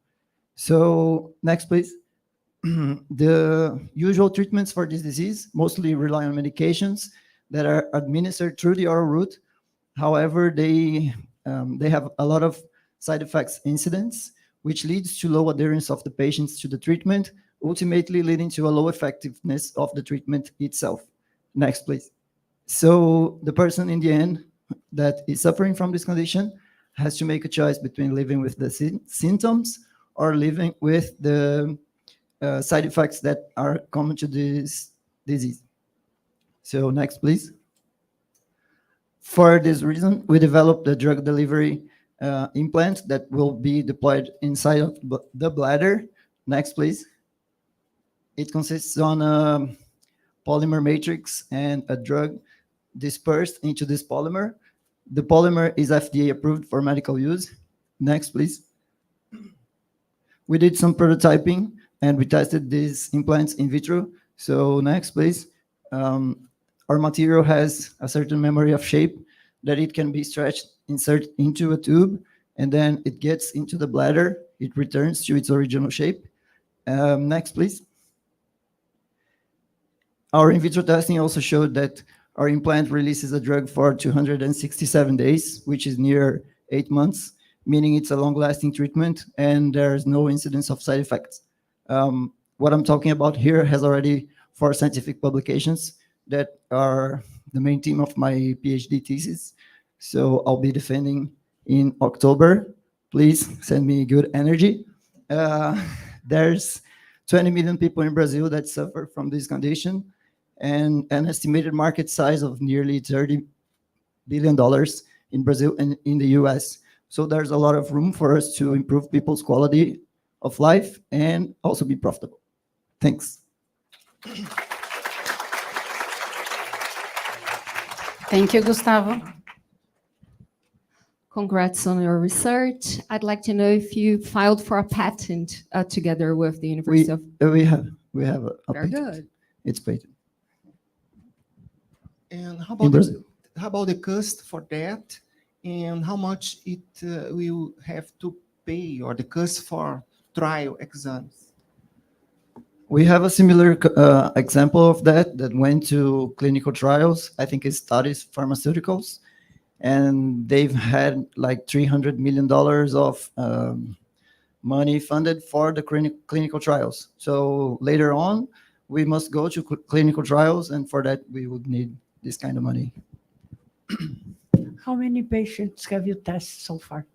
So next, please. The usual treatments for this disease mostly rely on medications that are administered through the oral route. However, they have a lot of side effects incidents, which leads to low adherence of the patients to the treatment, ultimately leading to a low effectiveness of the treatment itself. Next, please. So the person in the end that is suffering from this condition has to make a choice between living with the symptoms or living with the side effects that are common to this disease. So next, please. For this reason, we developed the drug delivery implant that will be deployed inside of the bladder. Next, please. It consists on a polymer matrix and a drug dispersed into this polymer. The polymer is FDA approved for medical use. Next, please. We did some prototyping and we tested these implants in vitro. So next, please. Our material has a certain memory of shape that it can be stretched, insert into a tube, and then it gets into the bladder. It returns to its original shape. Next, please. Our in vitro testing also showed that our implant releases a drug for 267 days, which is near 8 months, meaning it's a long-lasting treatment and there's no incidence of side effects. What I'm talking about here has already 4 scientific publications that are the main theme of my PhD thesis. So I'll be defending in October. Please send me good energy. There's 20 million people in Brazil that suffer from this condition and an estimated market size of nearly $30 billion in Brazil and in the US. So there's a lot of room for us to improve people's quality of life and also be profitable. Thanks. Thank you, Gustavo. Congrats on your research. I'd like to know if you filed for a patent together with the University of... We have a Very patent. good. It's patent. And how In about Brazil. how about the cost for that, and how much it will have to pay, or the cost for trial exams? We have a similar example of that went to clinical trials. I think it studies pharmaceuticals, and they've had like $300 million of money funded for the clinical trials. So later on, we must go to clinical trials, and for that, we would need this kind of money. How many patients have you tested so far?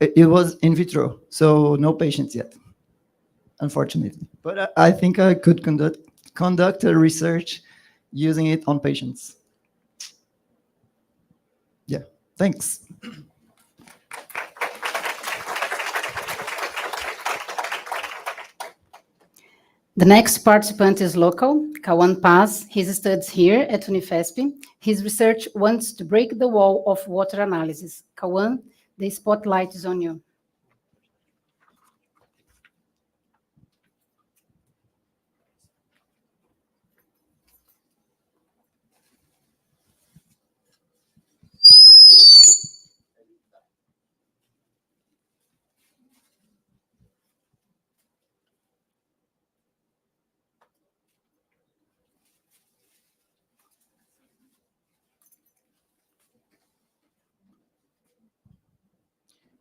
It was in vitro, so no patients yet, unfortunately. But I think I could conduct a research using it on patients. Yeah, thanks. The next participant is local, Kawan Paz. He studies here at Unifesp. His research wants to break the wall of water analysis. Kawan, the spotlight is on you.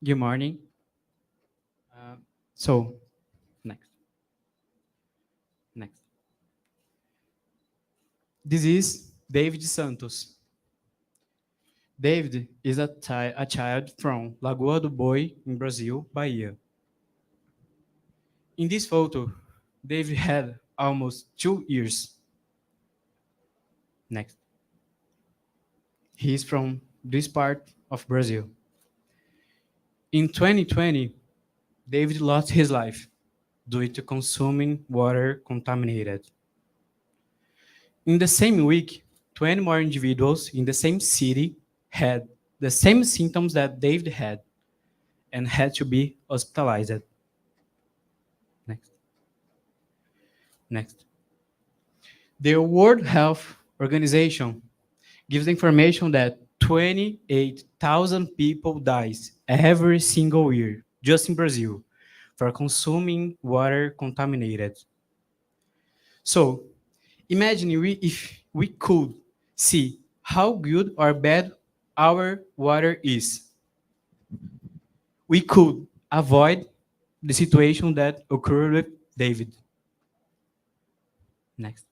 Good morning. Next. This is David Santos. David is a child from Lagoa do Boi in Brazil, Bahia. In this photo, David had almost 2 years. Next. He is from this part of Brazil. In 2020, David lost his life due to consuming water contaminated. In the same week, 20 more individuals in the same city had the same symptoms that David had and had to be hospitalized. Next. The World Health Organization gives the information that 28,000 people dies every single year, just in Brazil, for consuming water contaminated. So, imagine if we could see how good or bad our water is. We could avoid the situation that occurred with David. Next.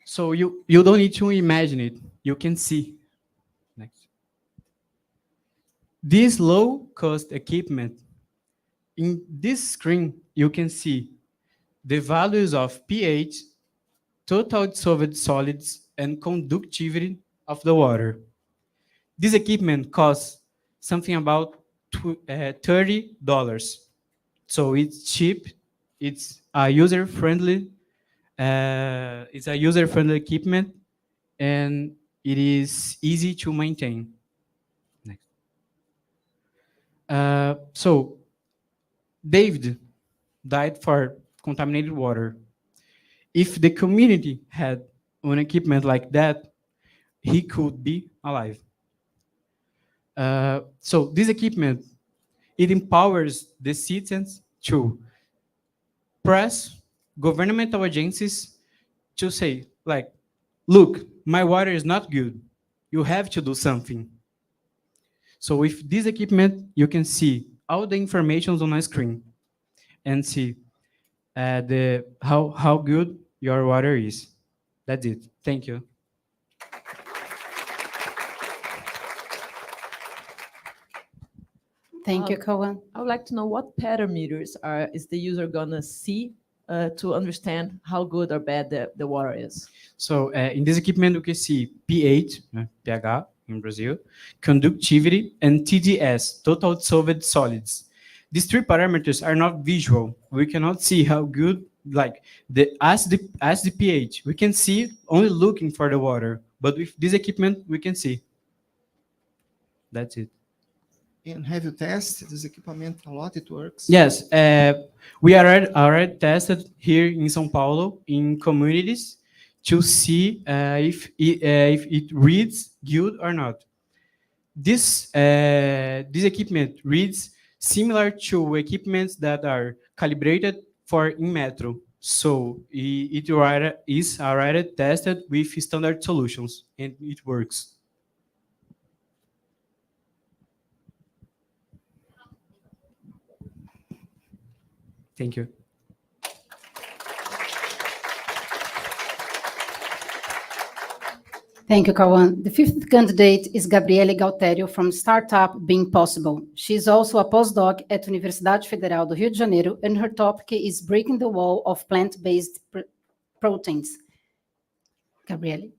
So you don't need to imagine it. You can see. Next. This low-cost equipment, in this screen, you can see the values of pH, total dissolved solids, and conductivity of the water. This equipment costs something about $30. So it's cheap, it's a user-friendly equipment, and it is easy to maintain. Next. So David died for contaminated water. If the community had an equipment like that, he could be alive. So this equipment, it empowers the citizens to press governmental agencies to say, like, look, my water is not good. You have to do something. So with this equipment, you can see all the information on a screen and see how good your water is. That's it. Thank you. Thank you, Cohen. I would like to know what parameters is the user gonna see to understand how good or bad the water is. So in this equipment, you can see pH, pH in Brazil, conductivity, and TDS, total dissolved solids. These three parameters are not visual. We cannot see how good, like as the pH. We can see only looking for the water, but with this equipment, we can see. That's it. And have you tested this equipment a lot? It works? Yes, we already tested here in São Paulo in communities to see if it reads good or not. This equipment reads similar to equipments that are calibrated for in metro. So it is already tested with standard solutions, and it works. Thank you. Thank you, Kawan. The fifth candidate is Gabriele Galtério from Startup Being Possible. She is also a postdoc at Universidade Federal do Rio de Janeiro, and her topic is breaking the wall of plant-based proteins. Gabriele.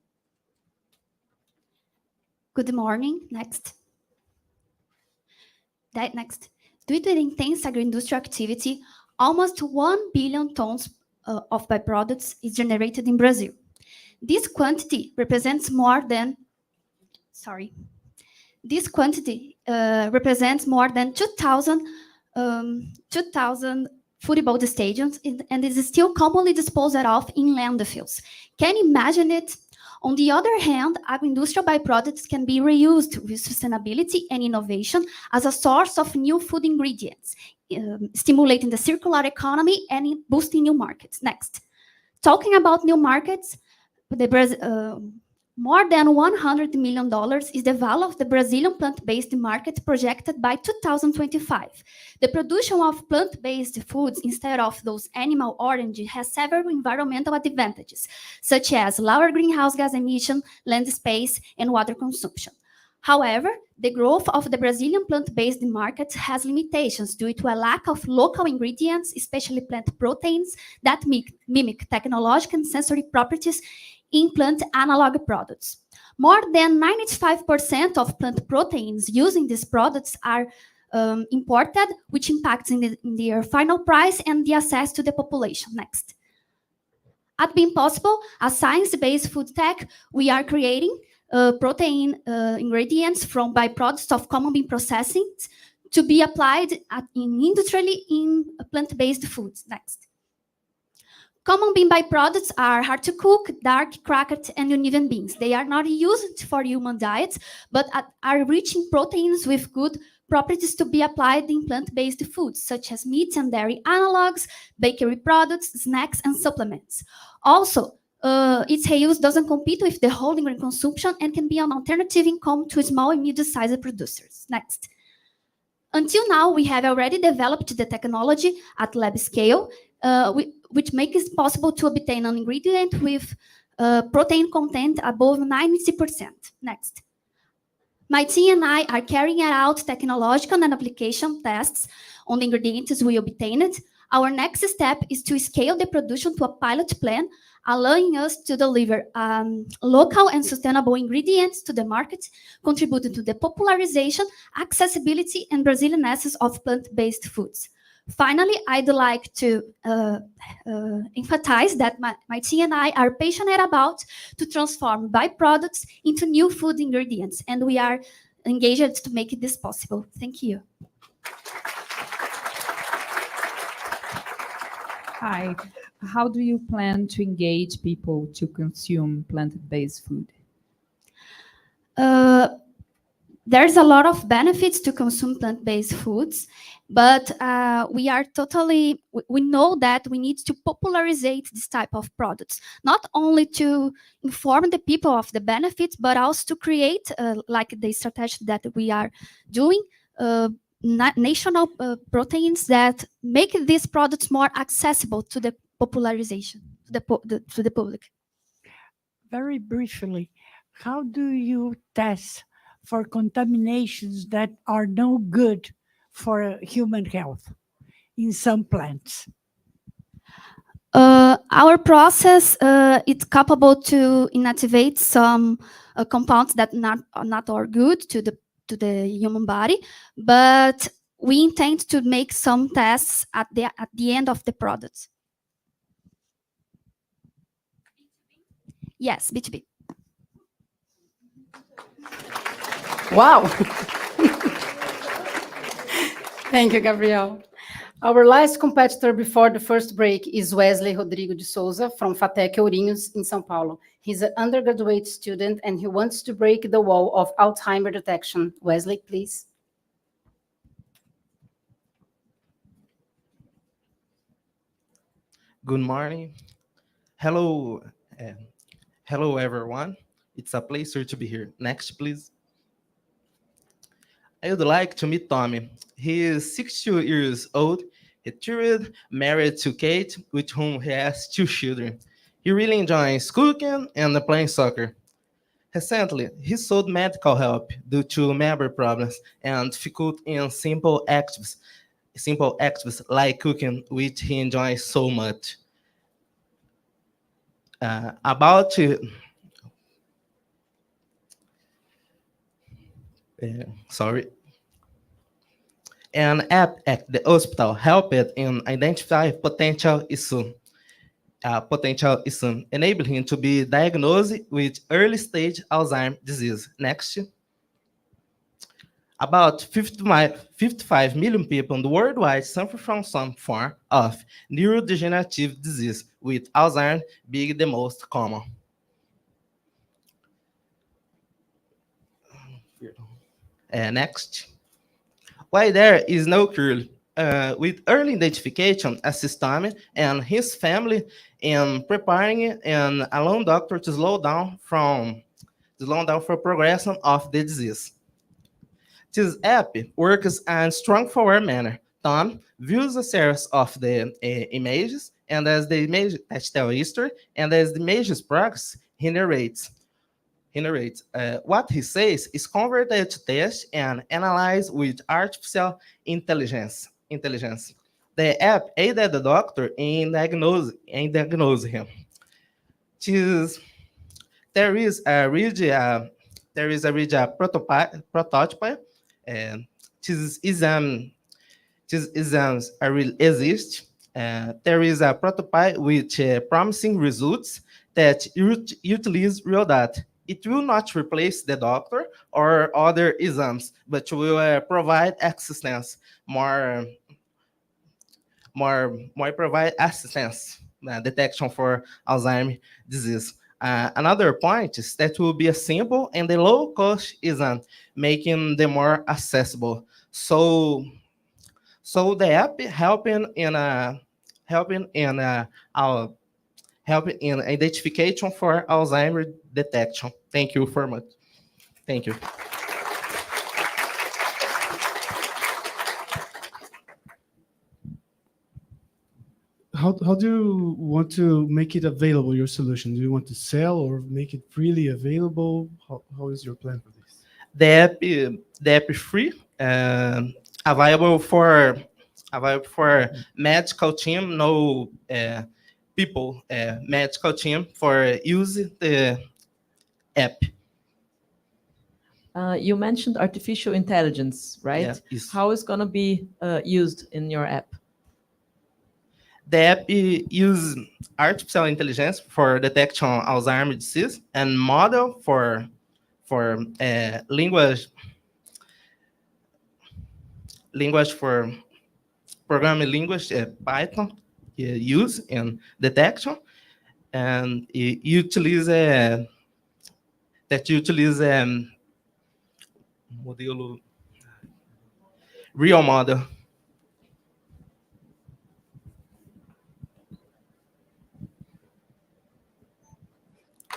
Good morning. Next. Next. Due to the intense agro-industrial activity, almost 1 billion tons of byproducts is generated in Brazil. This quantity represents more than 2,000 football stadiums, and is still commonly disposed of in landfills. Can you imagine it? On the other hand, agro-industrial byproducts can be reused with sustainability and innovation as a source of new food ingredients, stimulating the circular economy and boosting new markets. Next. Talking about new markets, more than $100 million is the value of the Brazilian plant-based market projected by 2025. The production of plant-based foods instead of those animal origin has several environmental advantages, such as lower greenhouse gas emission, land space, and water consumption. However, the growth of the Brazilian plant-based market has limitations due to a lack of local ingredients, especially plant proteins, that mimic technological and sensory properties in plant analog products. More than 95% of plant proteins used in these products are imported, which impacts in their final price and the access to the population. Next. At Being Possible, a science-based food tech, we are creating protein ingredients from byproducts of common bean processing to be applied industrially in plant-based foods. Next. Common bean byproducts are hard to cook, dark, cracked, and uneven beans. They are not used for human diets, but are rich in proteins with good properties to be applied in plant-based foods, such as meats and dairy analogs, bakery products, snacks, and supplements. Also, its reuse doesn't compete with the whole grain consumption and can be an alternative income to small and medium-sized producers. Next. Until now, we have already developed the technology at lab scale, which makes it possible to obtain an ingredient with protein content above 90%. Next. My team and I are carrying out technological and application tests on the ingredients we obtained. Our next step is to scale the production to a pilot plan, allowing us to deliver local and sustainable ingredients to the market, contributing to the popularization, accessibility, and Brazilian essence of plant-based foods. Finally, I'd like to emphasize that my team and I are passionate about to transform byproducts into new food ingredients, and we are engaged to make this possible. Thank you. Hi, how do you plan to engage people to consume plant-based food? There's a lot of benefits to consume plant-based foods, but we know that we need to popularize this type of products, not only to inform the people of the benefits, but also to create, like the strategy that we are doing, national proteins that make these products more accessible to the popularization, to the public. Very briefly, how do you test for contaminations that are no good for human health in some plants? Our process is capable to inactivate some compounds that not are good to the human body, but we intend to make some tests at the end of the product. Yes, B2B. Wow. Thank you, Gabriel. Our last competitor before the first break is Wesley Rodrigo de Souza from FATEC Ourinhos in São Paulo. He's an undergraduate student and he wants to break the wall of Alzheimer detection. Wesley, please. Good morning. Hello, hello everyone. It's a pleasure to be here. Next, please. I would like to meet Tommy. He is 62 years old, heterosexual, married to Kate, with whom he has 2 children. He really enjoys cooking and playing soccer. Recently, he sought medical help due to memory problems and difficulty in simple activities like cooking, which he enjoys so much. An app at the hospital helped in identify potential issue, enabling him to be diagnosed with early-stage Alzheimer's disease. Next. About 55 million people worldwide suffer from some form of neurodegenerative disease, with Alzheimer's being the most common. Next. Why there is no cure, with early identification, assist Tommy and his family in preparing and allow doctor to slow down for progression of the disease. This app works in straightforward manner. Tom views a series of the images, and as the image tell history, and as the images progress, he narrates. What he says is converted to text and analyzed with artificial intelligence. The app aided the doctor in diagnosing him. There is a prototype. These exams exist. There is a prototype with promising results that utilize real data. It will not replace the doctor or other exams, but will provide assistance, provide assistance detection for Alzheimer's disease. Another point is that will be a simple and a low-cost exam, making them more accessible. So the app helping in identification for Alzheimer's detection. Thank you very much. Thank you. How do you want to make it available, your solution? Do you want to sell or make it freely available? How is your plan for this? The app is free, available for available for medical team, no people, medical team for use the app. You mentioned artificial intelligence, right? Yeah, yes. How is going to be used in your app? The app uses artificial intelligence for detection of Alzheimer's disease and model for language for programming language, Python, use in detection, and it utilize modelo real model.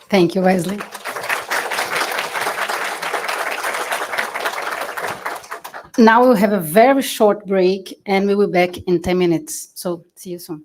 Thank you, Wesley. Now we'll have a very short break and we will be back in 10 minutes. So see you soon.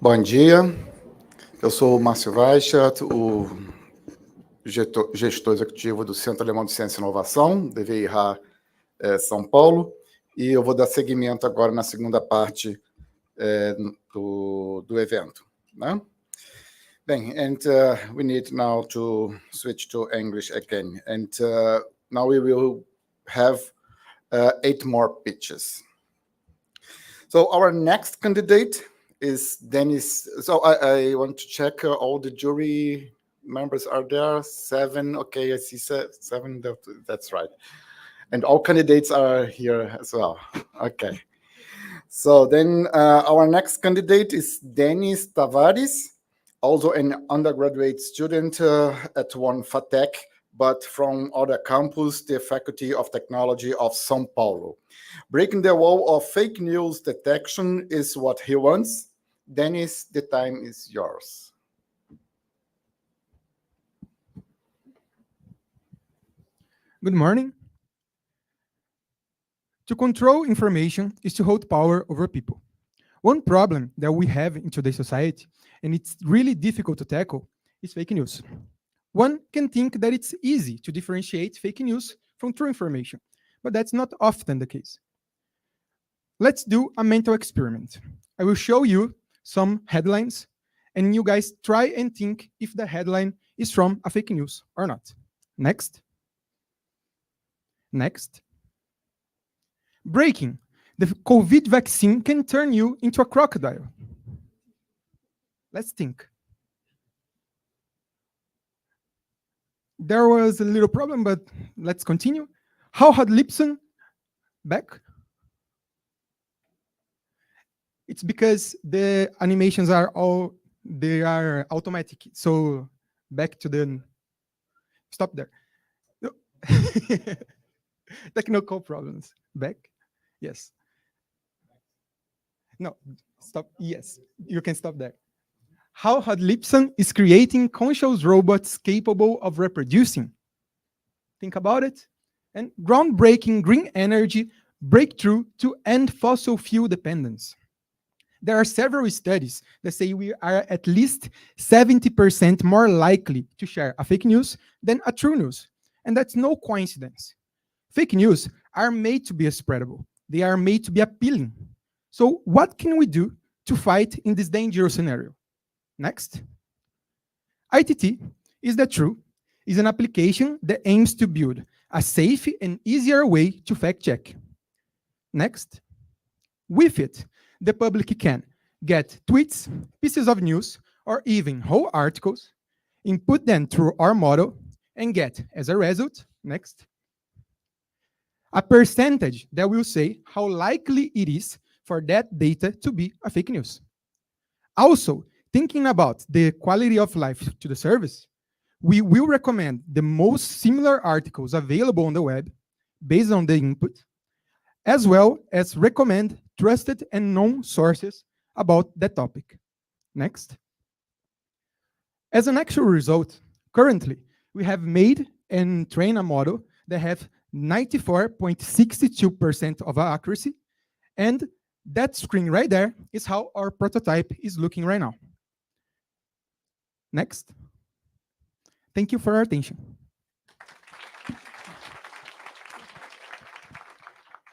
Bom dia, eu sou o Márcio Weichat, o gestor executivo do Centro Alemão de Ciência e Inovação, DWIH São Paulo, e eu vou dar seguimento agora na segunda parte do evento. Né? Bem, and we need now to switch to English again, and now we will have 8 more pitches. So our next candidate is Dennis. So I want to check all the jury members are there. 7. Okay, I see 7. That's right. And all candidates are here as well. Okay. So then our next candidate is Dennis Tavares, also an undergraduate student at one FATEC, but from other campus, the Faculty of Technology of São Paulo. Breaking the wall of fake news detection is what he wants. Dennis, the time is yours. Good morning. To control information is to hold power over people. One problem that we have in today's society, and it's really difficult to tackle, is fake news. One can think that it's easy to differentiate fake news from true information, but that's not often the case. Let's do a mental experiment. I will show you some headlines, and you guys try and think if the headline is from a fake news or not. Next. Next. Breaking. The COVID vaccine can turn you into a crocodile. Let's think. There was a little problem, but let's continue. How had Lipson back? It's because the animations are automatic. So back to the, stop there. No. Technical problems. Back. Yes. No, stop. Yes, you can stop there. How Hod Lipson is creating conscious robots capable of reproducing. Think about it. And groundbreaking green energy breakthrough to end fossil fuel dependence. There are several studies that say we are at least 70% more likely to share a fake news than a true news. And that's no coincidence. Fake news are made to be spreadable. They are made to be appealing. So what can we do to fight in this dangerous scenario? Next. ITT is the True is an application that aims to build a safe and easier way to fact check. Next. With it, the public can get tweets, pieces of news, or even whole articles, input them through our model, and get, as a result, next, a percentage that will say how likely it is for that data to be a fake news. Also, thinking about the quality of life to the service, we will recommend the most similar articles available on the web based on the input, as well as recommend trusted and known sources about that topic. Next. As an actual result, currently, we have made and trained a model that have 94.62% of accuracy, and that screen right there is how our prototype is looking right now. Next. Thank you for your attention.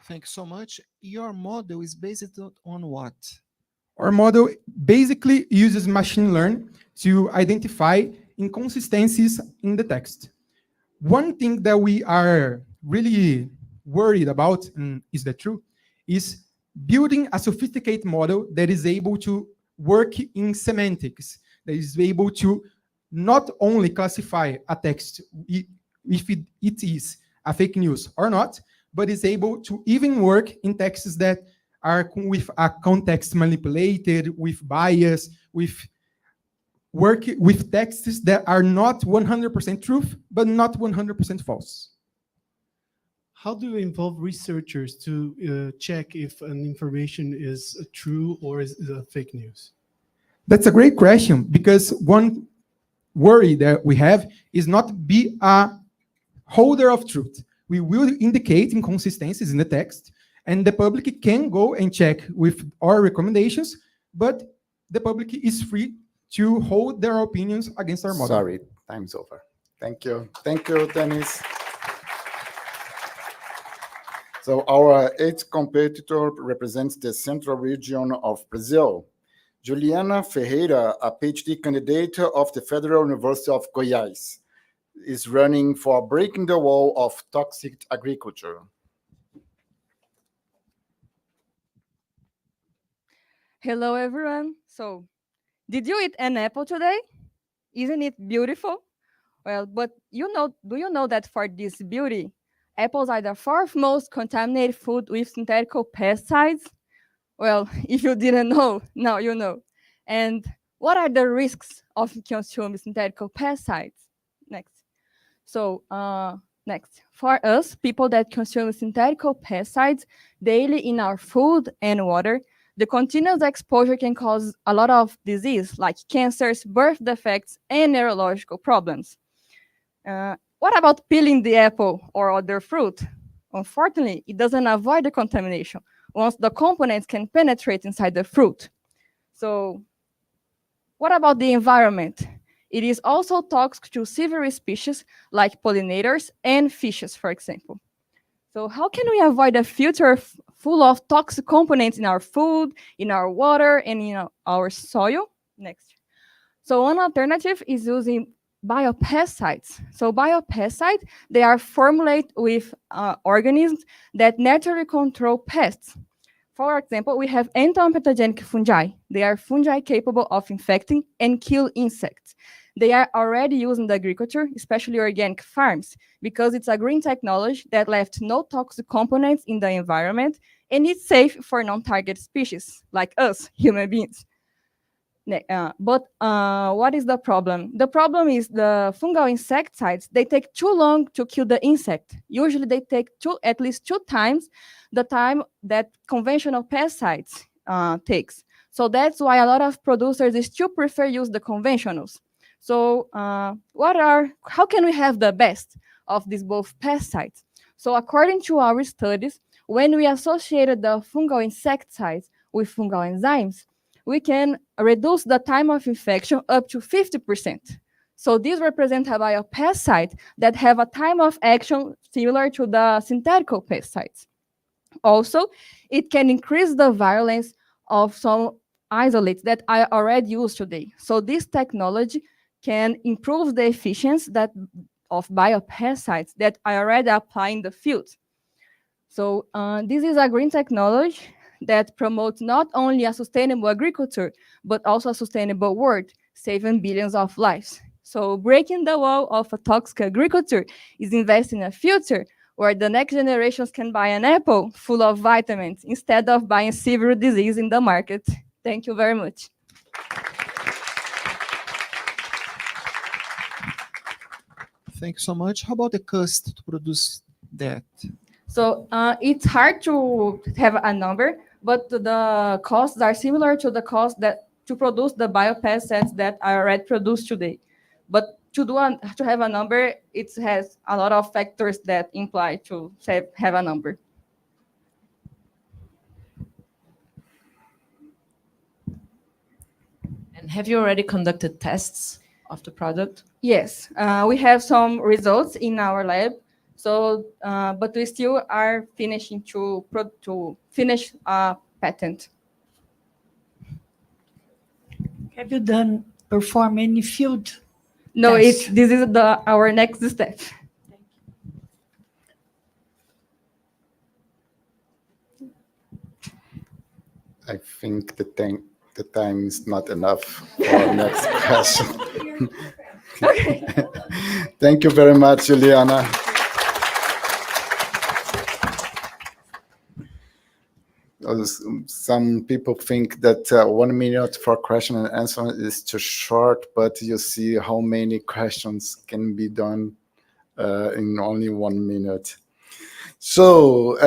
Thanks so much. Your model is based on what? Our model basically uses machine learning to identify inconsistencies in the text. One thing that we are really worried about, and is that true, is building a sophisticated model that is able to work in semantics, that is able to not only classify a text if it is a fake news or not, but is able to even work in texts that are with a context manipulated, with bias, with work with texts that are not 100% truth, but not 100% false. How do you involve researchers to check if an information is true or is a fake news? That's a great question, because one worry that we have is not be a holder of truth. We will indicate inconsistencies in the text, and the public can go and check with our recommendations, but the public is free to hold their opinions against our model. Sorry, time's over. Thank you. Thank you, Dennis. So our eighth competitor represents the central region of Brazil. Juliana Ferreira, a PhD candidate of the Federal University of Goiás, is running for breaking the wall of toxic agriculture. Hello, everyone. So, did you eat an apple today? Isn't it beautiful? Well, but do you know that for this beauty, apples are the fourth most contaminated food with synthetic pesticides? Well, if you didn't know, now you know. And what are the risks of consuming synthetic pesticides? Next. So, next. For us, people that consume synthetic pesticides daily in our food and water, the continuous exposure can cause a lot of disease like cancers, birth defects, and neurological problems. What about peeling the apple or other fruit? Unfortunately, it doesn't avoid the contamination once the components can penetrate inside the fruit. So, what about the environment? It is also toxic to several species like pollinators and fishes, for example. So how can we avoid a future full of toxic components in our food, in our water, and in our soil? Next. So one alternative is using biopesticides. So biopesticides, they are formulated with organisms that naturally control pests. For example, we have entomopathogenic fungi. They are fungi capable of infecting and kill insects. They are already used in the agriculture, especially organic farms, because it's a green technology that left no toxic components in the environment, and it's safe for non-target species, like us, human beings. But what is the problem? The problem is the fungal insecticides, they take too long to kill the insect. Usually they take at least 2 times the time that conventional pesticides takes. So that's why a lot of producers still prefer use the conventionals. So how can we have the best of these both pesticides? So according to our studies, when we associated the fungal insecticides with fungal enzymes, we can reduce the time of infection up to 50%. So these represent a biopesticide that have a time of action similar to the synthetic pesticides. Also, it can increase the virulence of some isolates that are already used today. So this technology can improve the efficiency of biopesticides that are already applied in the field. So this is a green technology that promotes not only a sustainable agriculture, but also a sustainable world, saving billions of lives. So breaking the wall of a toxic agriculture is investing in a future where the next generations can buy an apple full of vitamins instead of buying severe disease in the market. Thank you very much. Thank you so much. How about the cost to produce that? So it's hard to have a number, but the costs are similar to the cost that to produce the biopesticides that are already produced today. But to have a number, it has a lot of factors that imply to have a number. And have you already conducted tests of the product? Yes, we have some results in our lab. So, but we still are finishing to finish a patent. Have you perform any field? No, tests? this is our next step. I think the time is not enough for our next question. Okay. Thank you very much, Juliana. Some people think that 1 minute for question and answer is too short, but you see how many questions can be done in only 1 minute. So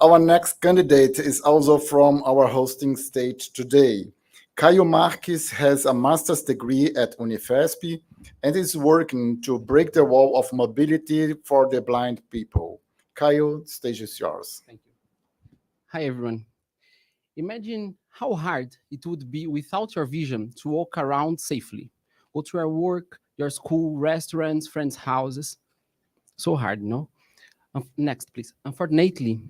our next candidate is also from our hosting stage today. Caio Marques has a master's degree at Unifesp and is working to break the wall of mobility for the blind people. Caio, stage is yours. Thank you. Hi, everyone. Imagine how hard it would be without your vision to walk around safely, go to your work, your school, restaurants, friends' houses. So hard, no? Next, please. Unfortunately,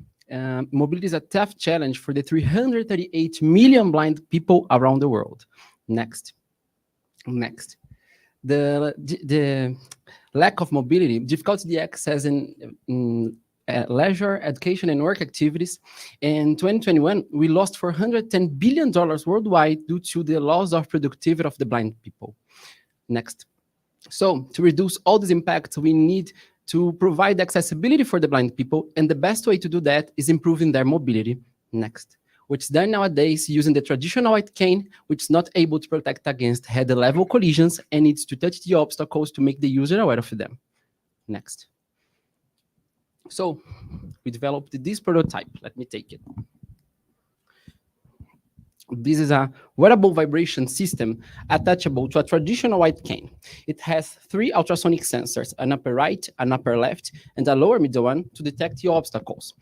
mobility is a tough challenge for the 338 million blind people around the world. Next. The lack of mobility, difficulty accessing leisure, education, and work activities. In 2021, we lost $410 billion worldwide due to the loss of productivity of the blind people. Next. So to reduce all these impacts, we need to provide accessibility for the blind people, and the best way to do that is improving their mobility. Next. Which is done nowadays using the traditional white cane, which is not able to protect against head-level collisions and needs to touch the obstacles to make the user aware of them. Next. So we developed this prototype. Let me take it. This is a wearable vibration system attachable to a traditional white cane. It has 3 ultrasonic sensors, an upper right, an upper left, and a lower middle one to detect the obstacles.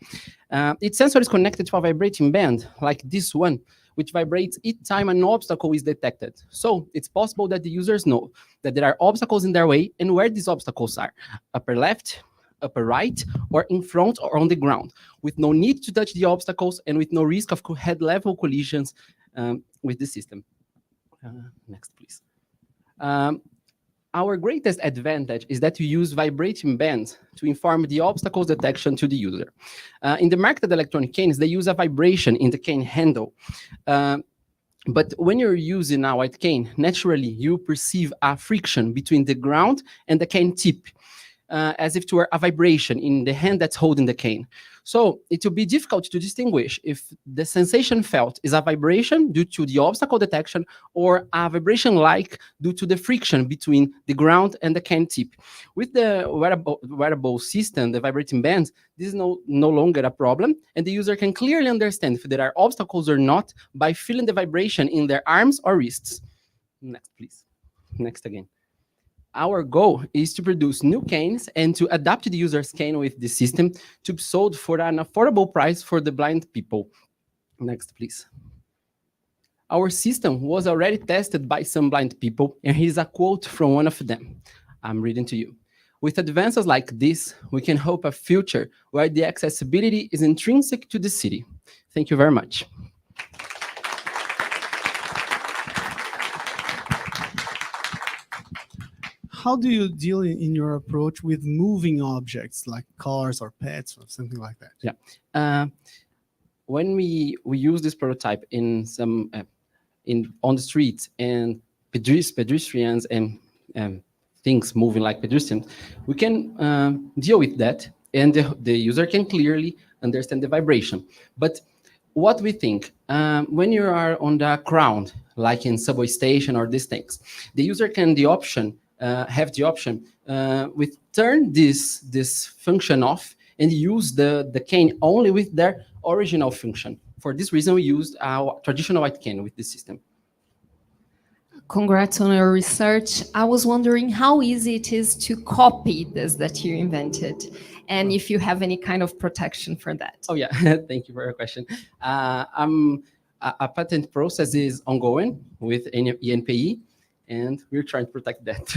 Its sensor is connected to a vibrating band like this one, which vibrates each time an obstacle is detected. So it's possible that the users know that there are obstacles in their way and where these obstacles are, upper left, upper right, or in front or on the ground, with no need to touch the obstacles and with no risk of head-level collisions with the system. Next, please. Our greatest advantage is that we use vibrating bands to inform the obstacles detection to the user. In the marketed electronic canes, they use a vibration in the cane handle. But when you're using a white cane, naturally, you perceive a friction between the ground and the cane tip, as if it were a vibration in the hand that's holding the cane. So it will be difficult to distinguish if the sensation felt is a vibration due to the obstacle detection or a vibration like due to the friction between the ground and the cane tip. With the wearable system, the vibrating bands, this is no longer a problem, and the user can clearly understand if there are obstacles or not by feeling the vibration in their arms or wrists. Next, please. Next again. Our goal is to produce new canes and to adapt the user's cane with the system to be sold for an affordable price for the blind people. Next, please. Our system was already tested by some blind people, and here's a quote from one of them. I'm reading to you. With advances like this, we can hope a future where the accessibility is intrinsic to the city. Thank you very much. How do you deal in your approach with moving objects like cars or pets or something like that? Yeah. When we use this prototype in some on the streets and pedestrians and things moving like pedestrians, we can deal with that, and the user can clearly understand the vibration. But what we think, when you are on the ground, like in subway station or these things, the user can have the option with turn this function off and use the cane only with their original function. For this reason, we used our traditional white cane with this system. Congrats on your research. I was wondering how easy it is to copy this that you invented, and if you have any kind of protection for that. Oh yeah, thank you for your question. A patent process is ongoing with ENPE, and we're trying to protect that.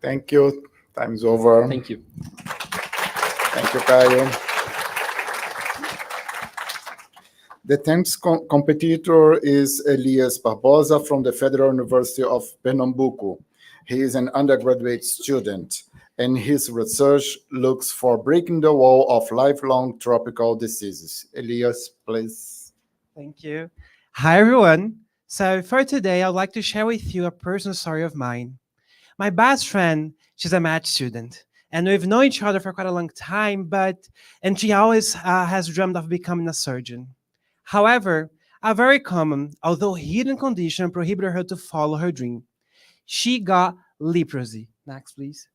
Thank you. Time's over. Thank you. Thank you, Caio. The 10th competitor is Elias Barbosa from the Federal University of Pernambuco. He is an undergraduate student, and his research looks for breaking the wall of lifelong tropical diseases. Elias, please. Thank you. Hi, everyone. So for today, I'd like to share with you a personal story of mine. My best friend, she's a math student, and we've known each other for quite a long time, and she always has dreamed of becoming a surgeon. However, a very common, although hidden condition prohibited her to follow her dream. She got leprosy. Next, please.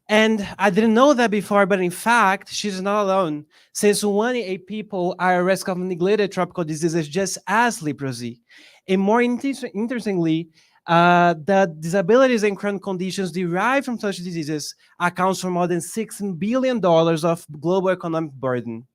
And I didn't know that before, but in fact, she's not alone, since 1 in 8 people are at risk of neglected tropical diseases just as leprosy. And more interestingly, the disabilities and chronic conditions derived from such diseases accounts for more than $16 billion of global economic burden.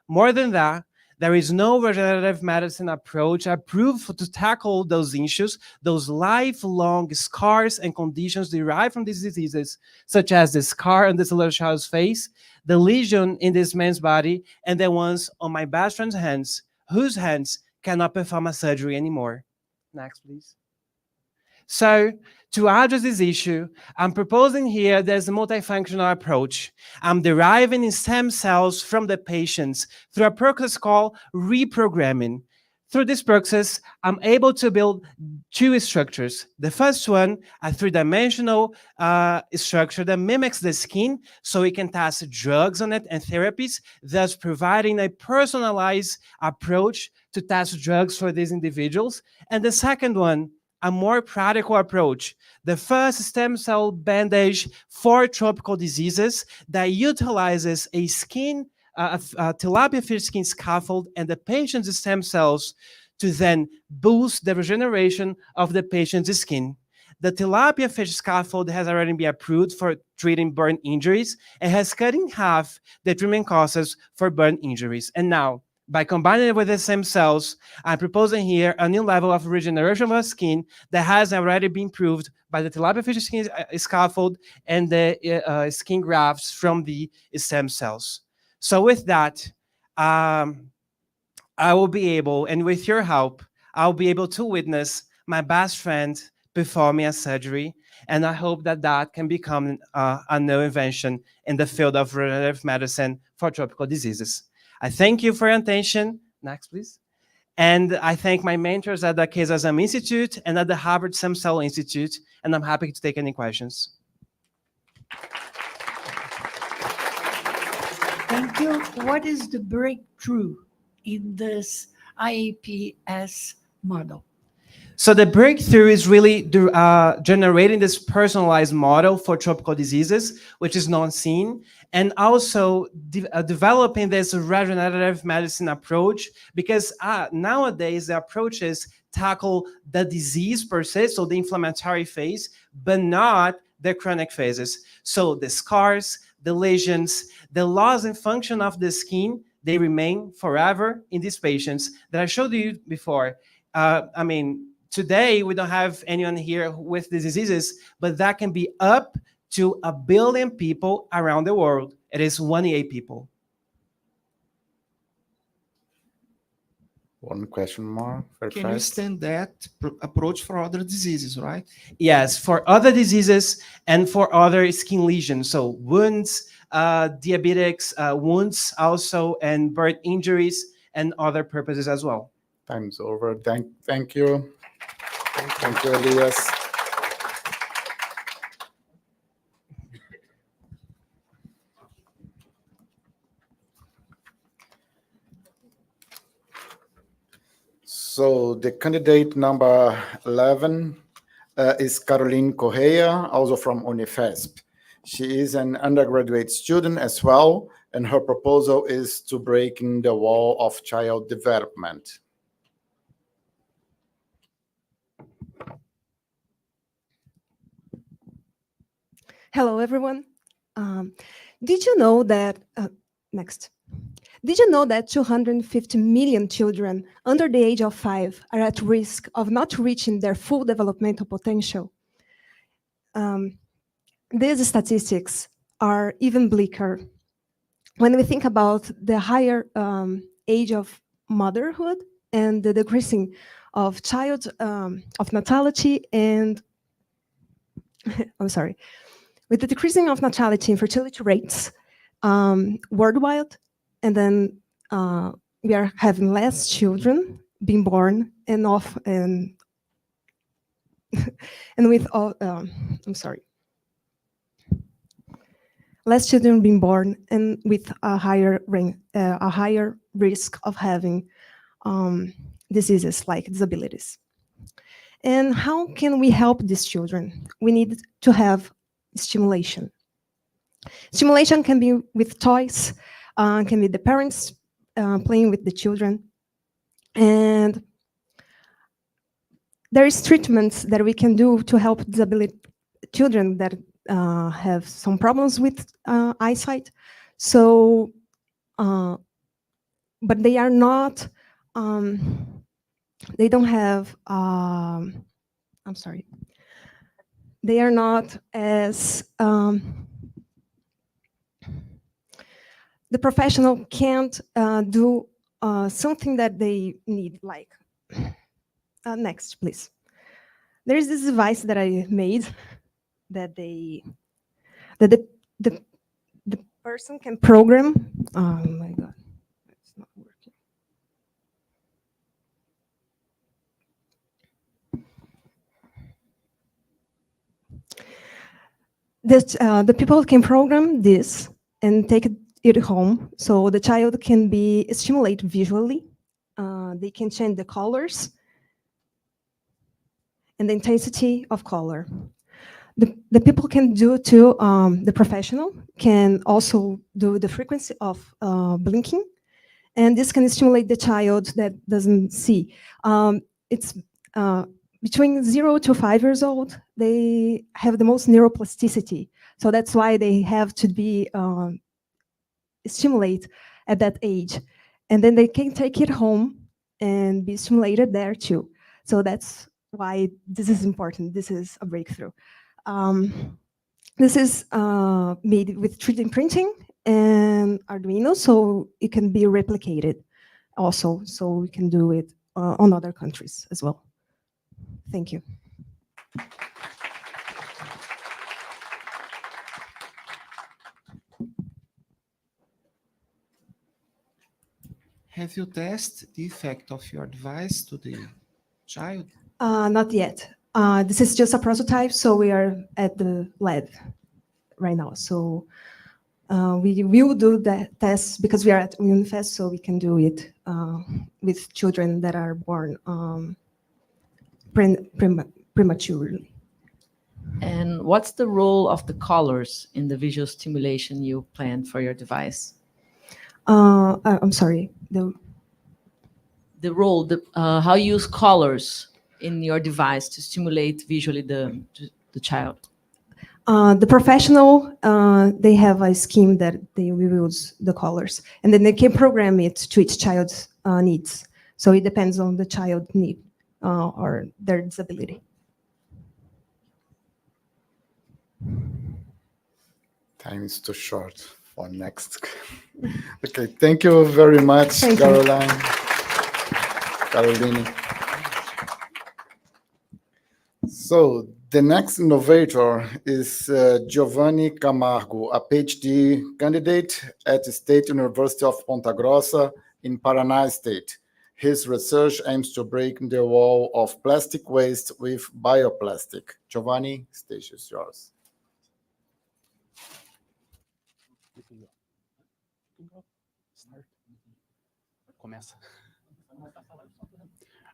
More than that, There is no regenerative medicine approach approved to tackle those issues, those lifelong scars and conditions derived from these diseases, such as the scar on this little child's face, the lesion in this man's body, and the ones on my best friend's hands, whose hands cannot perform a surgery anymore. Next, please. So, to address this issue, I'm proposing here there's a multifunctional approach. I'm deriving stem cells from the patients through a process called reprogramming. Through this process, I'm able to build two structures. The first one, a three-dimensional structure that mimics the skin, so we can test drugs on it and therapies, thus providing a personalized approach to test drugs for these individuals. And the second one, a more practical approach. The first stem cell bandage for tropical diseases that utilizes a skin, a tilapia fish skin scaffold and the patient's stem cells to then boost the regeneration of the patient's skin. The tilapia fish scaffold has already been approved for treating burn injuries and has cut in half the treatment costs for burn injuries. And now, by combining it with the stem cells, I'm proposing here a new level of regeneration of our skin that has already been proved by the tilapia fish skin scaffold and the skin grafts from the stem cells. So with that, I will be able, and with your help, I'll be able to witness my best friend performing a surgery. And I hope that that can become a new invention in the field of regenerative medicine for tropical diseases. I thank you for your attention. Next, please. And I thank my mentors at the Kesazam Institute and at the Harvard Stem Cell Institute. And I'm happy to take any questions. Thank you. What is the breakthrough in this IAPS model? So the breakthrough is really generating this personalized model for tropical diseases, which is non-seen, and also developing this regenerative medicine approach, because nowadays the approaches tackle the disease per se, so the inflammatory phase, but not the chronic phases. So the scars, the lesions, the loss in function of the skin, they remain forever in these patients that I showed you before. I mean, today, we don't have anyone here with these diseases, but that can be up to 1 billion people around the world. It is 1 EA people. One question more. Can you extend that approach for other diseases, right? Yes, for other diseases and for other skin lesions. So wounds, diabetics, wounds also, and burn injuries and other purposes as well. Time's over. Thank you. Thank you, Elias. So the candidate number 11 is Caroline Correa, also from Unifesp. She is an undergraduate student as well, and her proposal is to break in the wall of child development. Hello, everyone. Did you know that, Did you know that 250 million children under the age of 5 are at risk of not reaching their full developmental potential? These statistics are even bleaker when we think about the higher age of motherhood and the decreasing of natality and, I'm sorry, with the decreasing of natality and fertility rates worldwide, and then we are having less children being born and and with all, I'm sorry, less children being born and with a higher risk of having diseases like disabilities. And how can we help these children? We need to have stimulation. Stimulation can be with toys, can be the parents playing with the children. And there is treatments that we can do to help disability children that have some problems with eyesight. So but they are not, they don't have, I'm sorry, they are not as, the professional can't do something that they need, like, next, please. There is this device that I made that the person can program. Oh my God, it's not working. The people can program this and take it home, so the child can be stimulated visually. They can change the colors and the intensity of color. The people can do too, the professional can also do the frequency of blinking, and this can stimulate the child that doesn't see. It's between 0 to 5 years old, they have the most neuroplasticity. So that's why they have to be stimulated at that age. And then they can take it home and be stimulated there too. So that's why this is important. This is a breakthrough. This is made with 3D printing and Arduino, so it can be replicated also. So we can do it on other countries as well. Thank you. Have you tested the effect of your device to the child? Not yet. This is just a prototype, so we are at the lab right now. So we will do the tests because we are at Unifesp, so we can do it with children that are born prematurely. And what's the role of the colors in the visual stimulation you planned for your device? I'm sorry. The role, how you use colors in your device to stimulate visually the child. The professional, they have a scheme that they will use the colors, and then they can program it to each child's needs. So it depends on the child's need or their disability. Time is too short for next. Okay, thank you very much, Caroline. Caroline. So the next innovator is Giovanni Camargo, a PhD candidate at the State University of Ponta Grossa in Paraná State. His research aims to break the wall of plastic waste with bioplastic. Giovanni, stage is yours.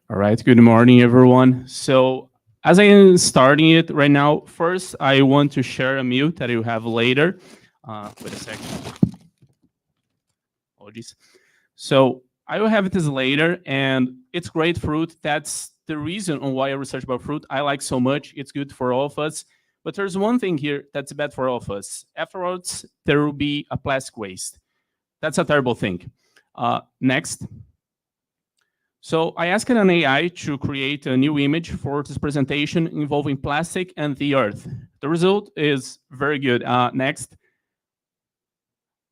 All right, good morning, everyone. So as I am starting it right now, first I want to share a meal that you have later. Wait a second. Apologies. So I will have this later, and it's great fruit. That's the reason on why I research about fruit. I like so much. It's good for all of us. But there's one thing here that's bad for all of us. Afterwards, there will be a plastic waste. That's a terrible thing. Next. So I asked an AI to create a new image for this presentation involving plastic and the earth. The result is very good. Next.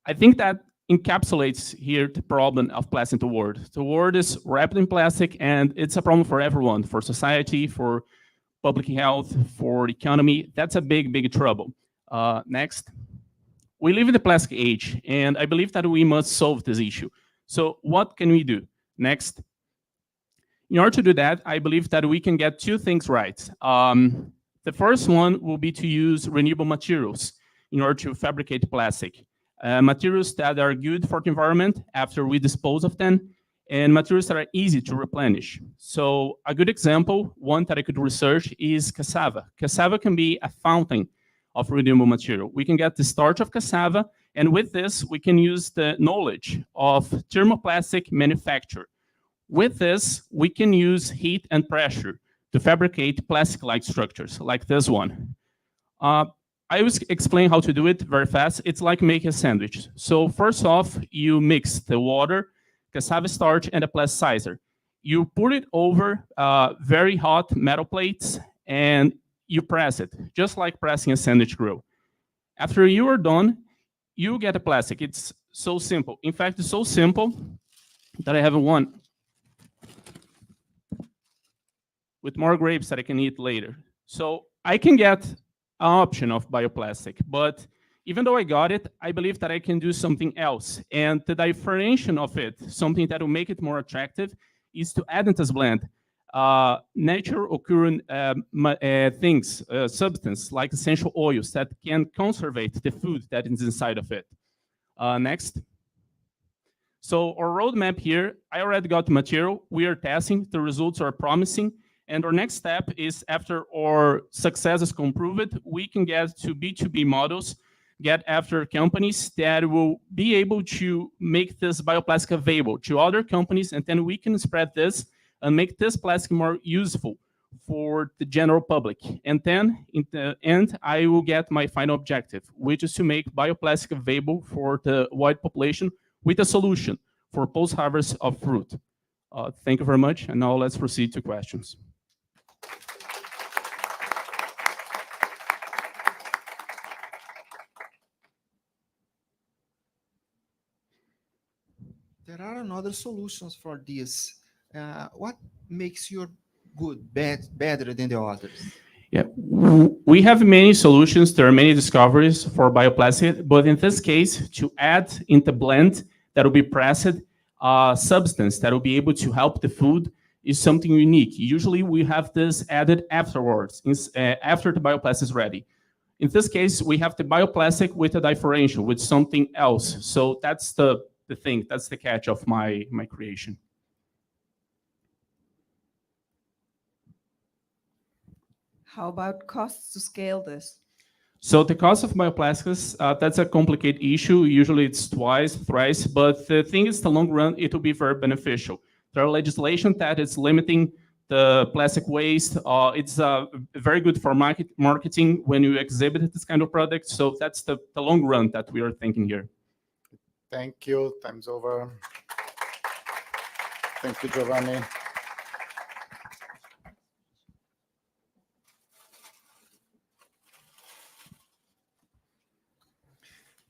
I think that encapsulates here the problem of plastic in the world. The world is wrapped in plastic, and it's a problem for everyone, for society, for public health, for the economy. That's a big, big trouble. Next. We live in the plastic age, and I believe that we must solve this issue. So what can we do? Next. In order to do that, I believe that we can get two things right. The first one will be to use renewable materials in order to fabricate plastic. Materials that are good for the environment after we dispose of them, and materials that are easy to replenish. So a good example, one that I could research, is cassava. Cassava can be a fountain of renewable material. We can get the starch of cassava, and with this, we can use the knowledge of thermoplastic manufacture. With this, we can use heat and pressure to fabricate plastic-like structures, like this one. I will explain how to do it very fast. It's like making a sandwich. So first off, you mix the water, cassava starch, and a plasticizer. You put it over very hot metal plates, and you press it, just like pressing a sandwich grill. After you are done, you get a plastic. It's so simple. In fact, it's so simple that I have one with more grapes that I can eat later. So I can get an option of bioplastic, but even though I got it, I believe that I can do something else. And the differentiation of it, something that will make it more attractive, is to add in this blend natural occurring things, substance like essential oils that can conserve the food that is inside of it. Next. So our roadmap here, I already got the material. We are testing. The results are promising. And our next step is, after our success is comproved, we can get to B2B models, get after companies that will be able to make this bioplastic available to other companies, and then we can spread this and make this plastic more useful for the general public. And then in the end, I will get my final objective, which is to make bioplastic available for the wide population with a solution for post-harvest of fruit. Thank you very much, and now let's proceed to questions. There are another solutions for this. What makes your good better than the others? Yeah, we have many solutions. There are many discoveries for bioplastic, but in this case, to add in the blend that will be pressed substance that will be able to help the food is something unique. Usually we have this added afterwards, after the bioplastic is ready. In this case, we have the bioplastic with a differential, with something else. So that's the thing, that's the catch of my creation. How about costs to scale this? So the cost of bioplastics, that's a complicated issue. Usually it's twice, thrice, but the thing is, the long run, it will be very beneficial. There are legislation that is limiting the plastic waste. It's very good for marketing when you exhibit this kind of product. So that's the long run that we are thinking here. Thank you. Time's over. Thank you, Giovanni.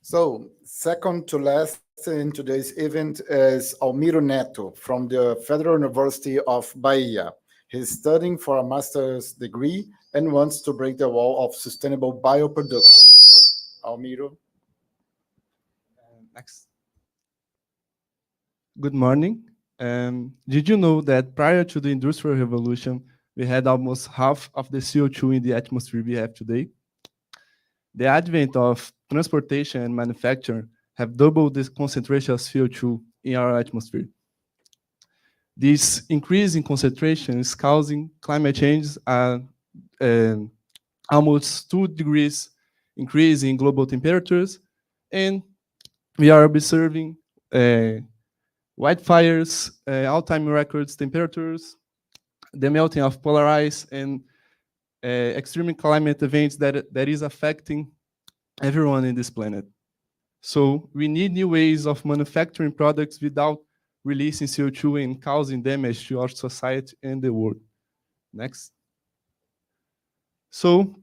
So, second to last in today's event is Almiro Neto from the Federal University of Bahia. He's studying for a master's degree and wants to break the wall of sustainable bioproduction. Almiro. Next. Good morning. Did you know that prior to the Industrial Revolution, we had almost half of the CO2 in the atmosphere we have today? The advent of transportation and manufacture have doubled the concentration of CO2 in our atmosphere. This increase in concentration is causing climate change, almost 2 degrees increase in global temperatures, and we are observing wildfires, all-time records temperatures, the melting of polar ice, and extreme climate events that is affecting everyone in this planet. So we need new ways of manufacturing products without releasing CO2 and causing damage to our society and the world. Next. So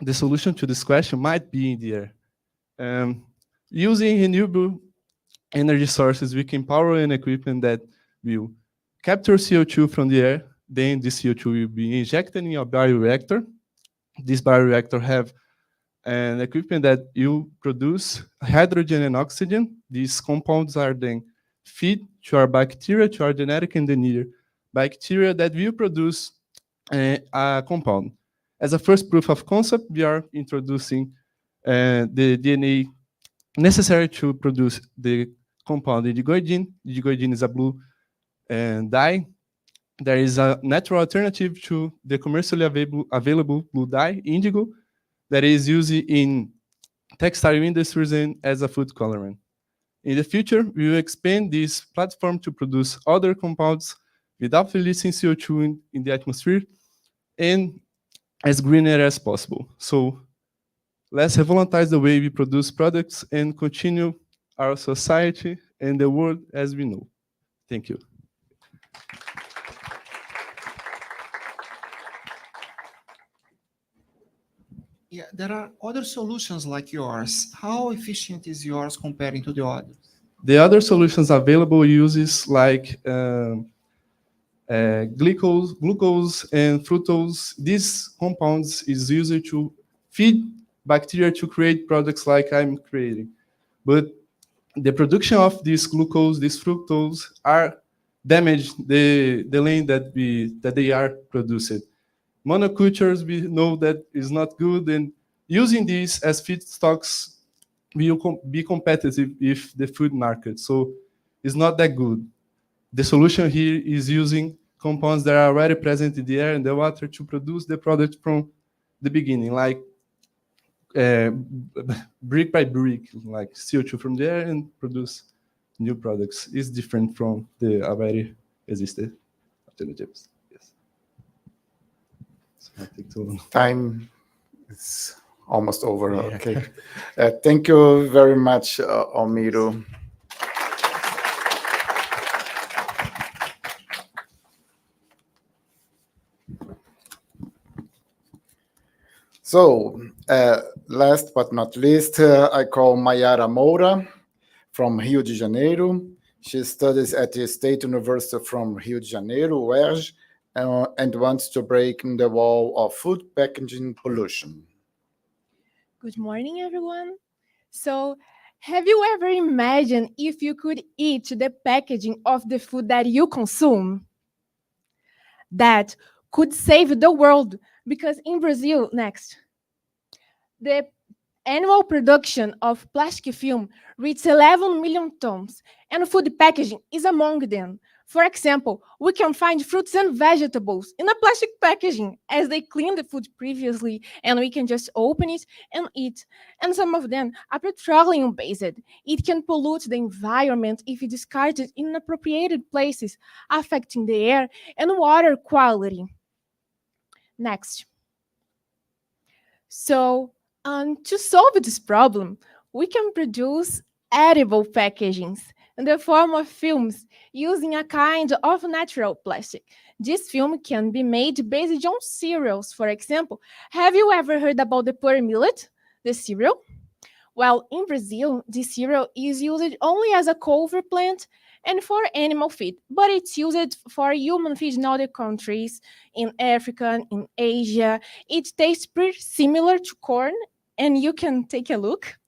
the solution to this question might be in the air. Using renewable energy sources, we can power an equipment that will capture CO2 from the air. Then this CO2 will be injected in a bioreactor. This bioreactor have an equipment that you produce hydrogen and oxygen. These compounds are then fed to our bacteria, to our genetic engineer bacteria that will produce a compound. As a first proof of concept, we are introducing the DNA necessary to produce the compound digoidine. Digoidine is a blue dye. There is a natural alternative to the commercially available blue dye, indigo, that is used in textile industries and as a food colorant. In the future, we will expand this platform to produce other compounds without releasing CO2 in the atmosphere and as greener as possible. So let's revolutionize the way we produce products and continue our society and the world as we know. Thank you. Yeah, there are other solutions like yours. How efficient is yours comparing to the others? The other solutions available uses like glucose and fructose. These compounds is used to feed bacteria to create products like I'm creating. But the production of this glucose, this fructose, are damage the land that they are produced. Monocultures, we know that is not good, and using these as feedstocks will be competitive with the food market. So it's not that good. The solution here is using compounds that are already present in the air and the water to produce the product from the beginning, like brick by brick, like CO2 from the air and produce new products. It's different from the already existed alternatives. Yes. So I think time is almost over. Yeah. Okay. Thank you very much, Almiro. So, last but not least, I call Mayara Moura from Rio de Janeiro. She studies at the State University from Rio de Janeiro, UERJ, and wants to break the wall of food packaging pollution. Good morning, everyone. So, have you ever imagined if you could eat the packaging of the food that you consume? That could save the world, because in Brazil, the annual production of plastic film reaches 11 million tons, and food packaging is among them. For example, we can find fruits and vegetables in a plastic packaging as they cleaned the food previously, and we can just open it and eat. And some of them are petroleum-based. It can pollute the environment if discarded in inappropriate places, affecting the air and water quality. Next. So, to solve this problem, we can produce edible packagings in the form of films using a kind of natural plastic. This film can be made based on cereals. For example, have you ever heard about the pearl millet, the cereal? Well, in Brazil, this cereal is used only as a cover plant and for animal feed, but it's used for human feed in other countries, in Africa, in Asia. It tastes pretty similar to corn, and you can take a look.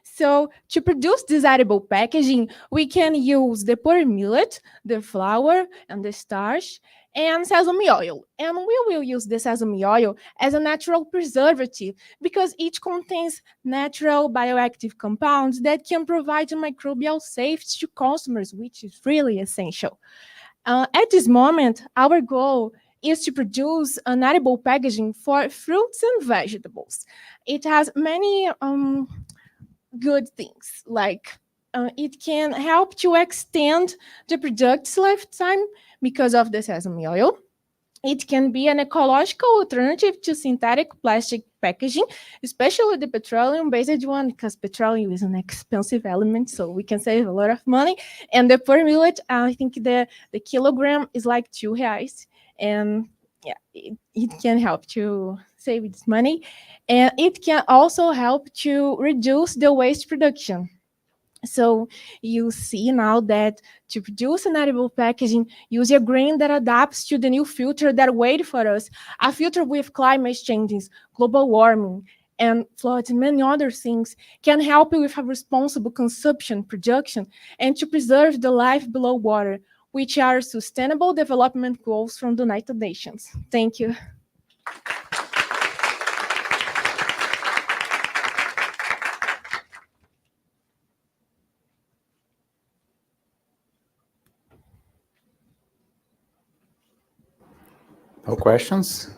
So to produce this edible packaging, we can use the pearl millet, the flour, and the starch, and sesame oil. And we will use the sesame oil as a natural preservative because it contains natural bioactive compounds that can provide microbial safety to consumers, which is really essential. At this moment, our goal is to produce an edible packaging for fruits and vegetables. It has many good things, like it can help to extend the product's lifetime because of the sesame oil. It can be an ecological alternative to synthetic plastic packaging, especially the petroleum-based one, because petroleum is an expensive element, so we can save a lot of money. And the pearl millet, I think the kilogram is like R$2, and yeah, it can help to save its money. And it can also help to reduce the waste production. So you see now that to produce an edible packaging, use a grain that adapts to the new future that waits for us, a future with climate changes, global warming, and floods, and many other things, can help you with a responsible consumption, production, and to preserve the life below water, which are Sustainable Development Goals from the United Nations. Thank you. No questions?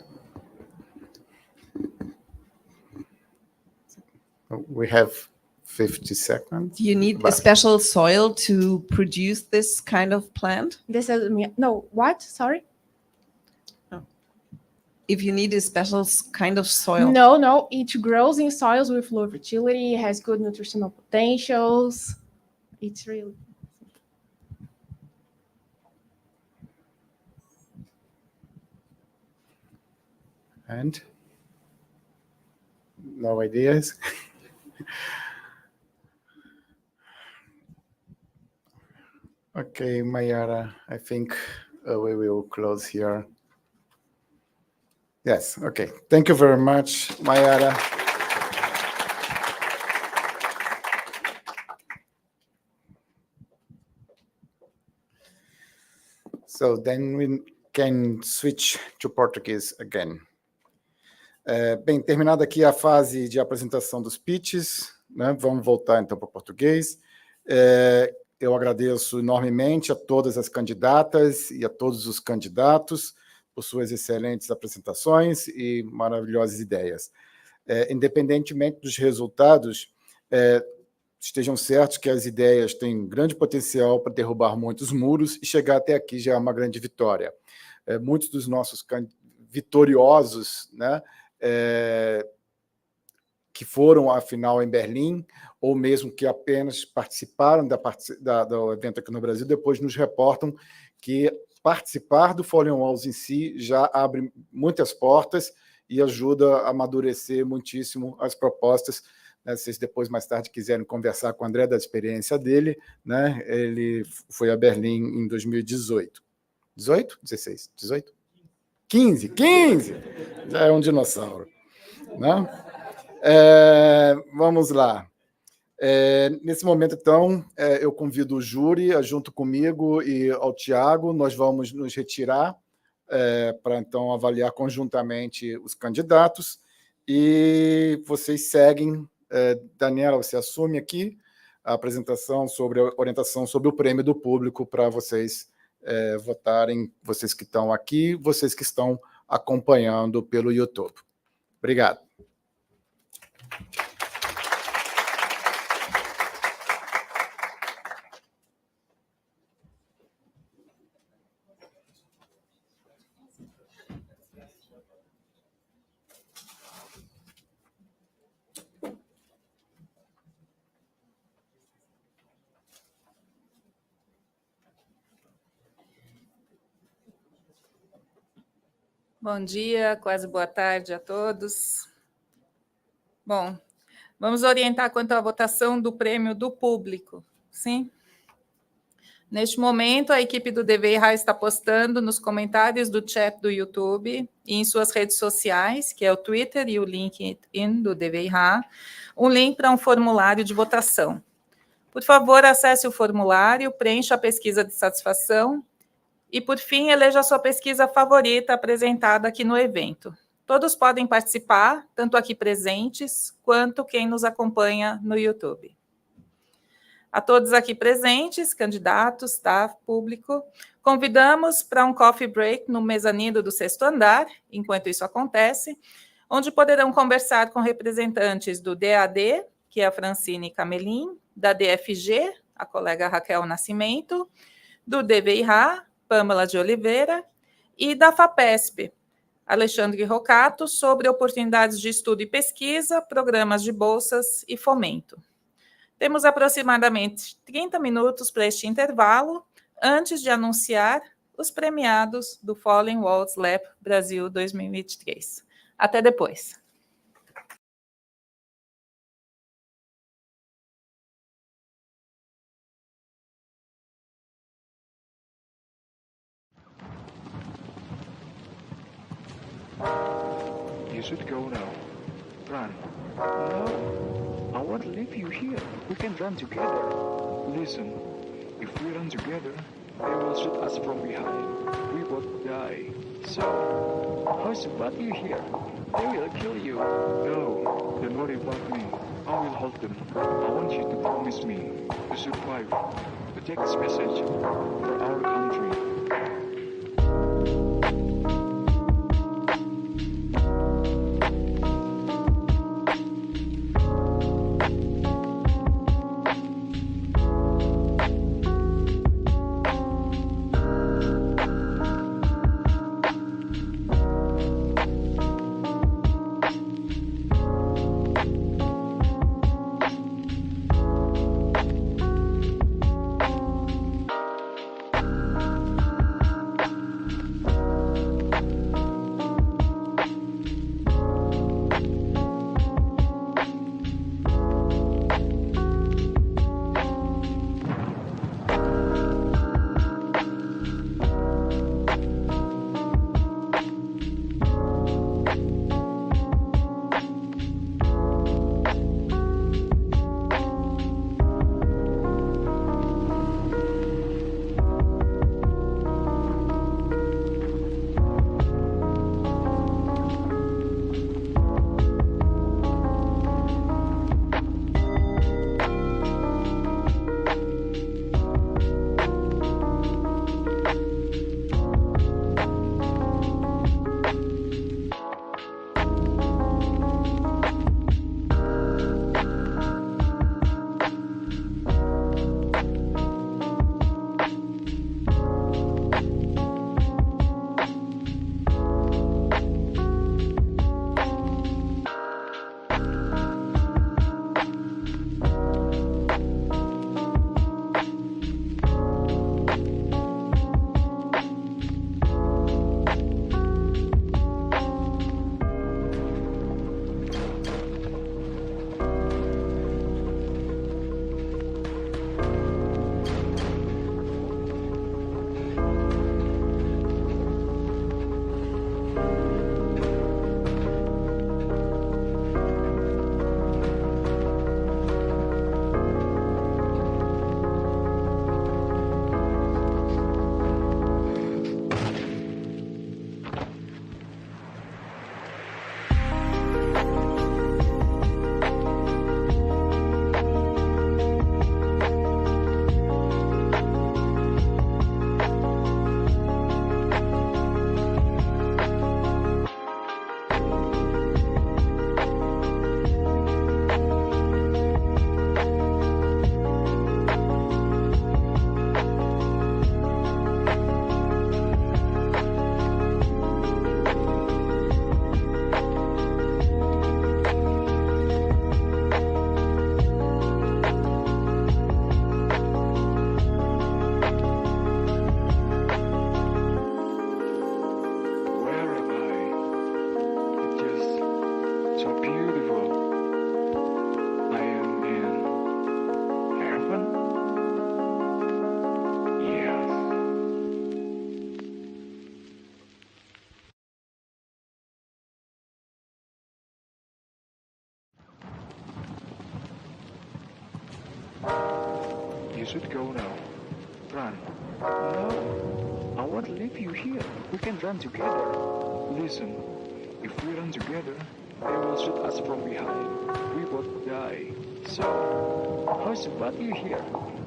We have 50 seconds. Do you need a special soil to produce this kind of plant? This is no, what? Sorry? If you need a special kind of soil. No, it grows in soils with low fertility, has good nutritional potentials. It's really hand? No ideas? Okay, Mayara, I think we will close here. Yes, okay. Thank you very much, Mayara. So then we can switch to Portuguese again. Bem, terminada aqui a fase de apresentação dos pitches, né? Vamos voltar então para o português. Eu agradeço enormemente a todas as candidatas e a todos os candidatos por suas excelentes apresentações e maravilhosas ideias. Independentemente dos resultados, estejam certos que as ideias têm grande potencial para derrubar muitos muros e chegar até aqui já é uma grande vitória. Muitos dos nossos vitoriosos, né, que foram à final em Berlim, ou mesmo que apenas participaram do evento aqui no Brasil, depois nos reportam que participar do Folha Walls em si já abre muitas portas e ajuda a amadurecer muitíssimo as propostas. Né, se vocês depois, mais tarde, quiserem conversar com o André da experiência dele, né, ele foi a Berlim em 2018. 18? 16? 18? 15! 15! Já é um dinossauro. Né? Vamos lá. Nesse momento, então, eu convido o júri, junto comigo e ao Tiago, nós vamos nos retirar para, então, avaliar conjuntamente os candidatos e vocês seguem. Daniela, você assume aqui a apresentação sobre a orientação sobre o prêmio do público para vocês votarem, vocês que estão aqui, vocês que estão acompanhando pelo YouTube. Obrigado. Bom dia, quase boa tarde a todos. Bom, vamos orientar quanto à votação do prêmio do público, sim? Neste momento, a equipe do DWIH está postando nos comentários do chat do YouTube e em suas redes sociais, que é o Twitter e o LinkedIn do DWIH, um link para um formulário de votação. Por favor, acesse o formulário, preencha a pesquisa de satisfação e, por fim, eleja a sua pesquisa favorita apresentada aqui no evento. Todos podem participar, tanto aqui presentes, quanto quem nos acompanha no YouTube. A todos aqui presentes, candidatos, staff, público, convidamos para um coffee break no mezanino do 6º andar, enquanto isso acontece, onde poderão conversar com representantes do DAD, que é a Francine Camelin, da DFG, a colega Raquel Nascimento, do DWIH, Pâmela de Oliveira, e da FAPESP, Alexandre Rocato, sobre oportunidades de estudo e pesquisa, programas de bolsas e fomento. Temos aproximadamente 30 minutos para este intervalo, antes de anunciar os premiados do Fallen Walls Lab Brasil 2023. Até depois. You should go now. Run. No, I won't leave you here. We can run together. Listen, if we run together, they will shoot us from behind. We both die. So, how's about you here? They will kill you. No, don't worry about me. I will hold them. I want you to promise me to survive, to take this message for our country. so beautiful. I am in heaven. Yes. You should go now. Run. No, I won't leave you here. We can run together. Listen, if we run together, they will shoot us from behind. We both die. So, how's about you here?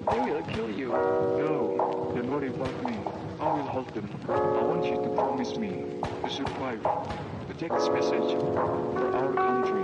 They will kill you. No, don't worry about me. I will hold them. I want you to promise me to survive, to take this message for our country.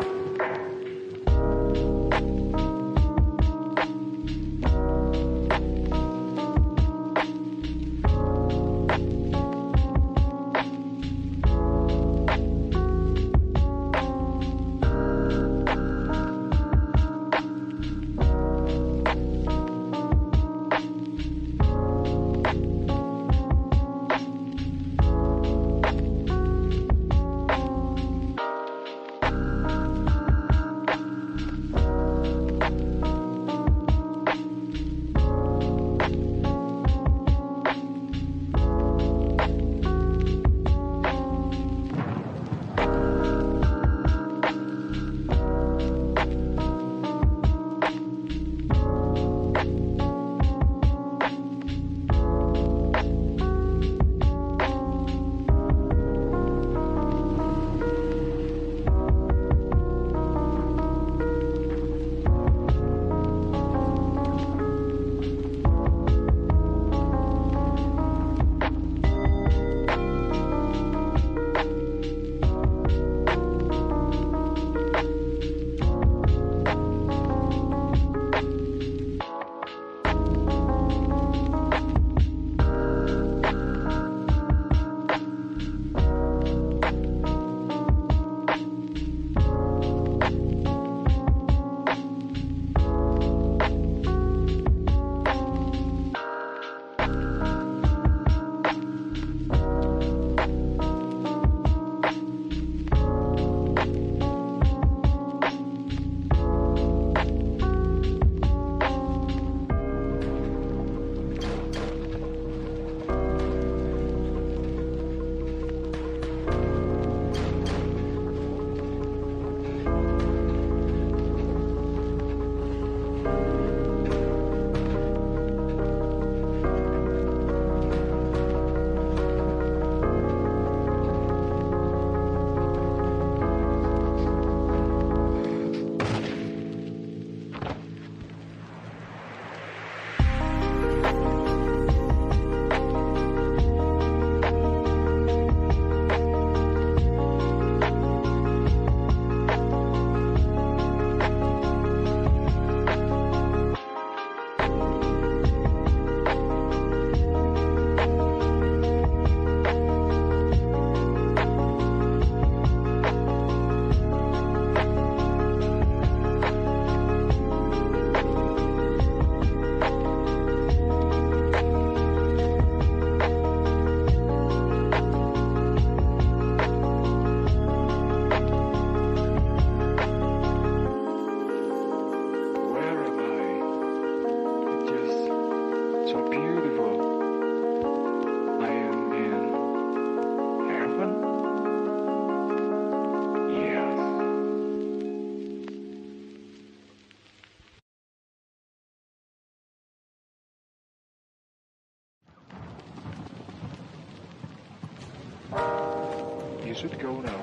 You should go now.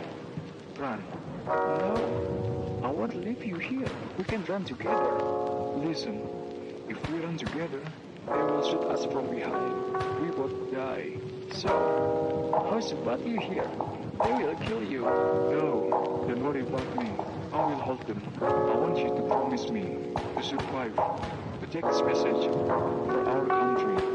Run. No, I won't leave you here. We can run together. Listen, if we run together, they will shoot us from behind. We both die. So, how's about you here? They will kill you. No, don't worry about me. I will hold them. I want you to promise me to survive, to take this message for our country.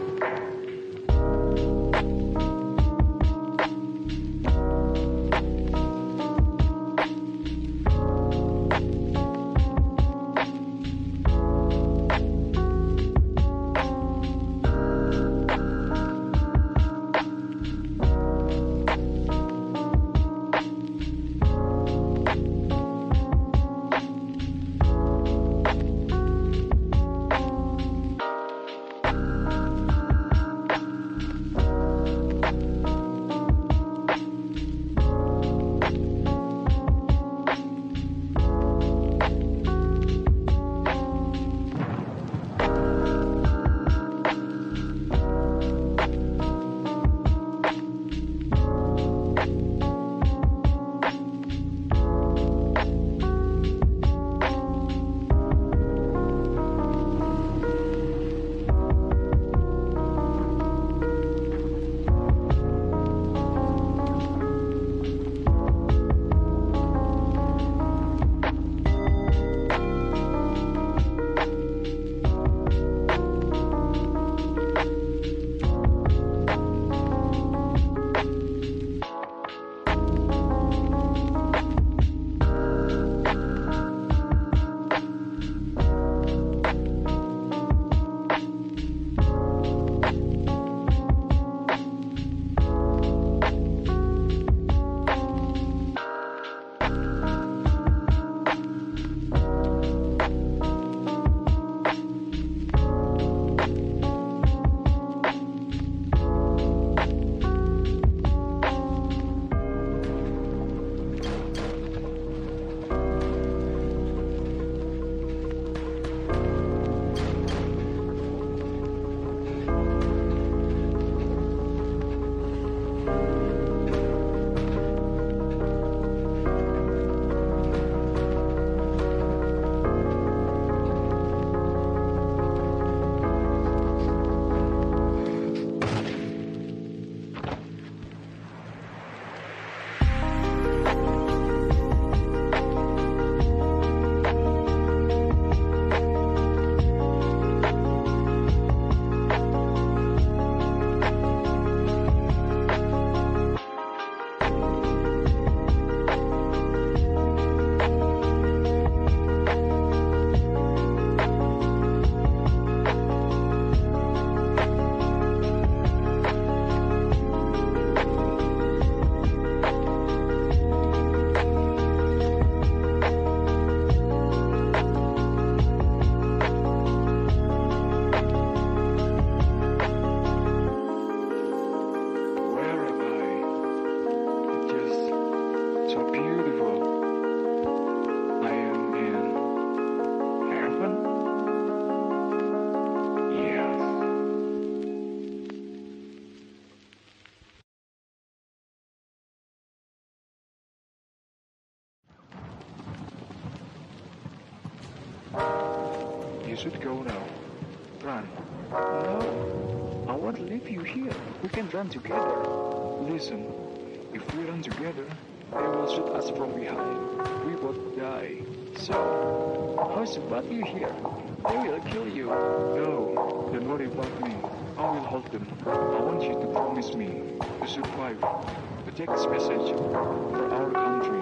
so beautiful. I am in heaven? Yes. You should go now. Run. No, I won't leave you here. We can run together. Listen, if we run together, they will shoot us from behind. We both die. So, how's about you here? They will kill you. No, don't worry about me. I will hold them. I want you to promise me to survive, to take this message for our country.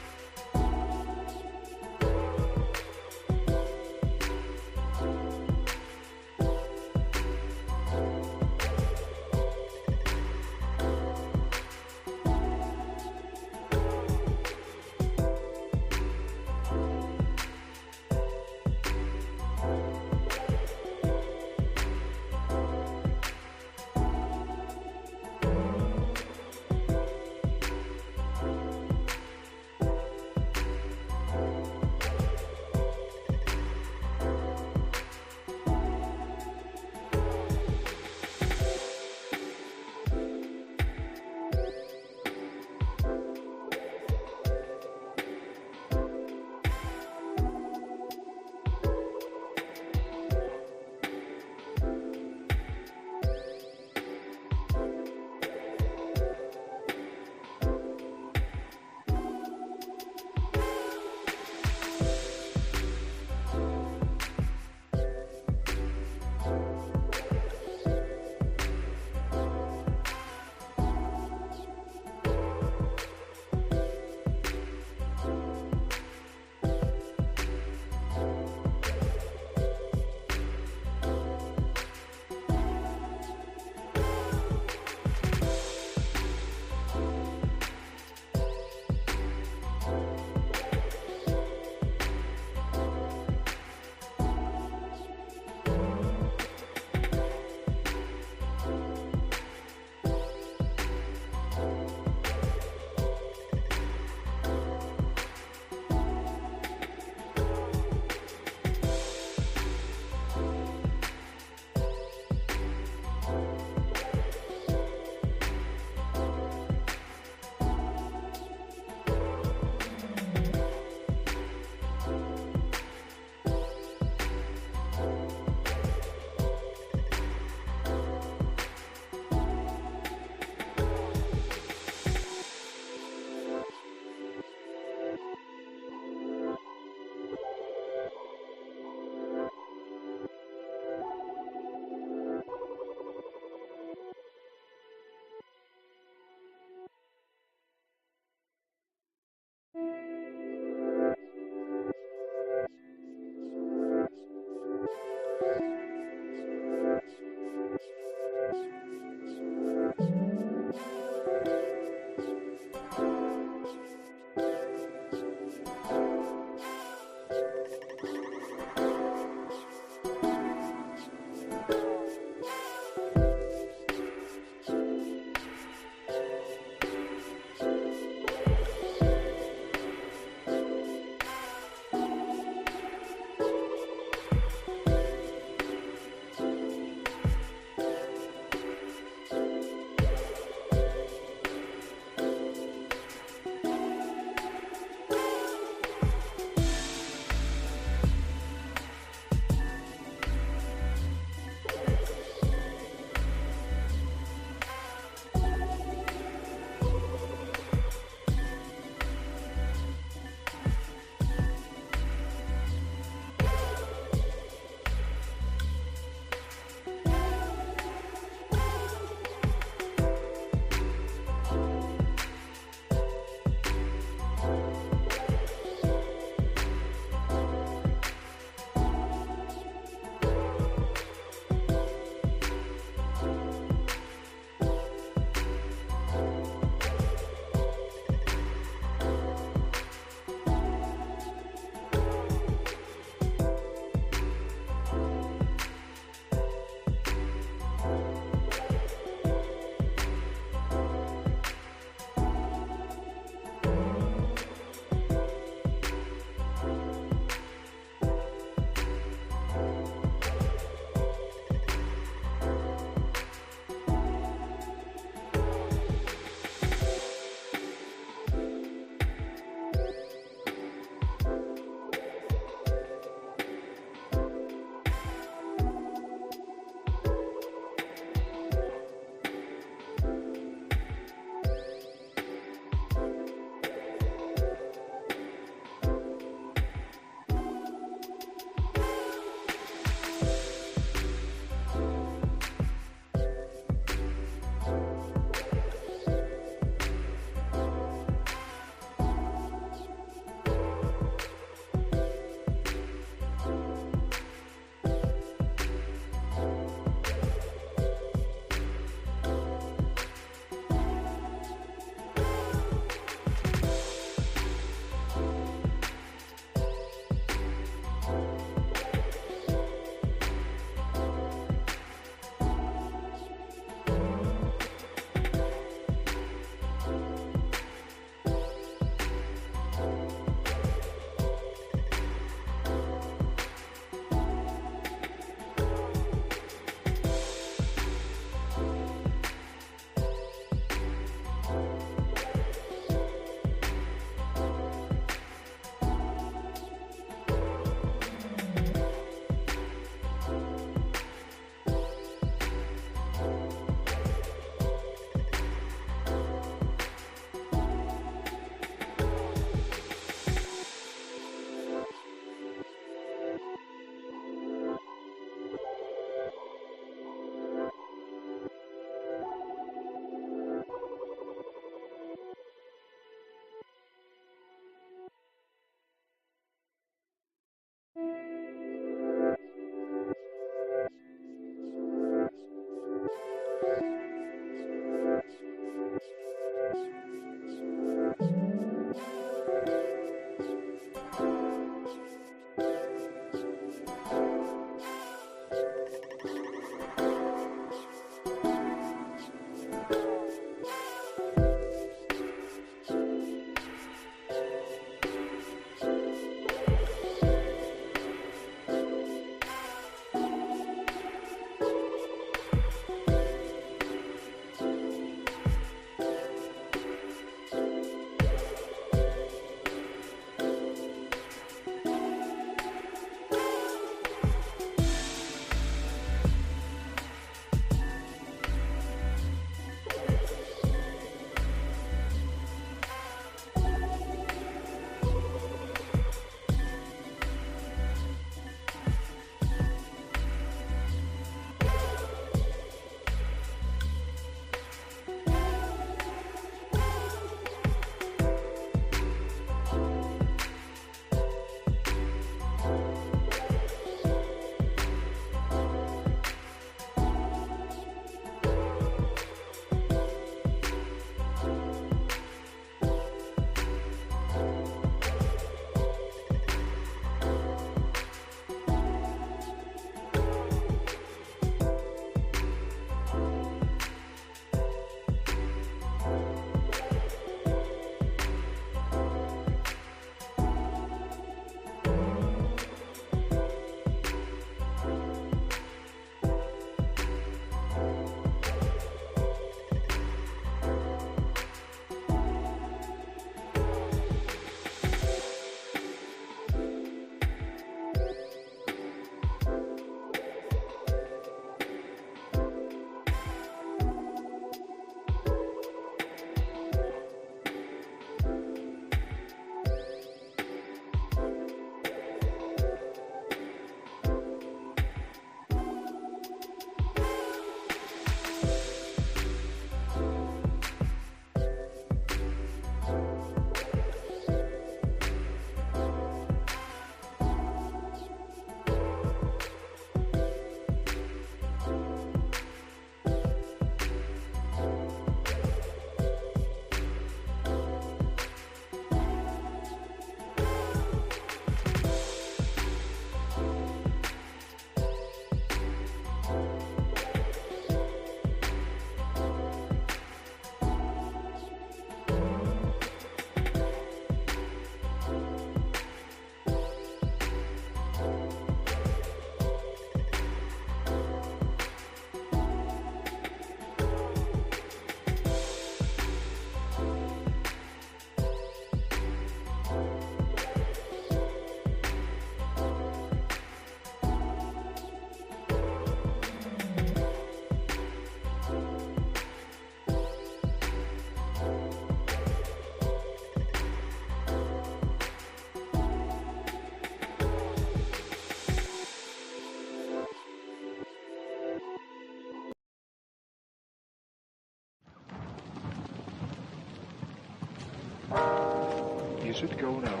You should go now.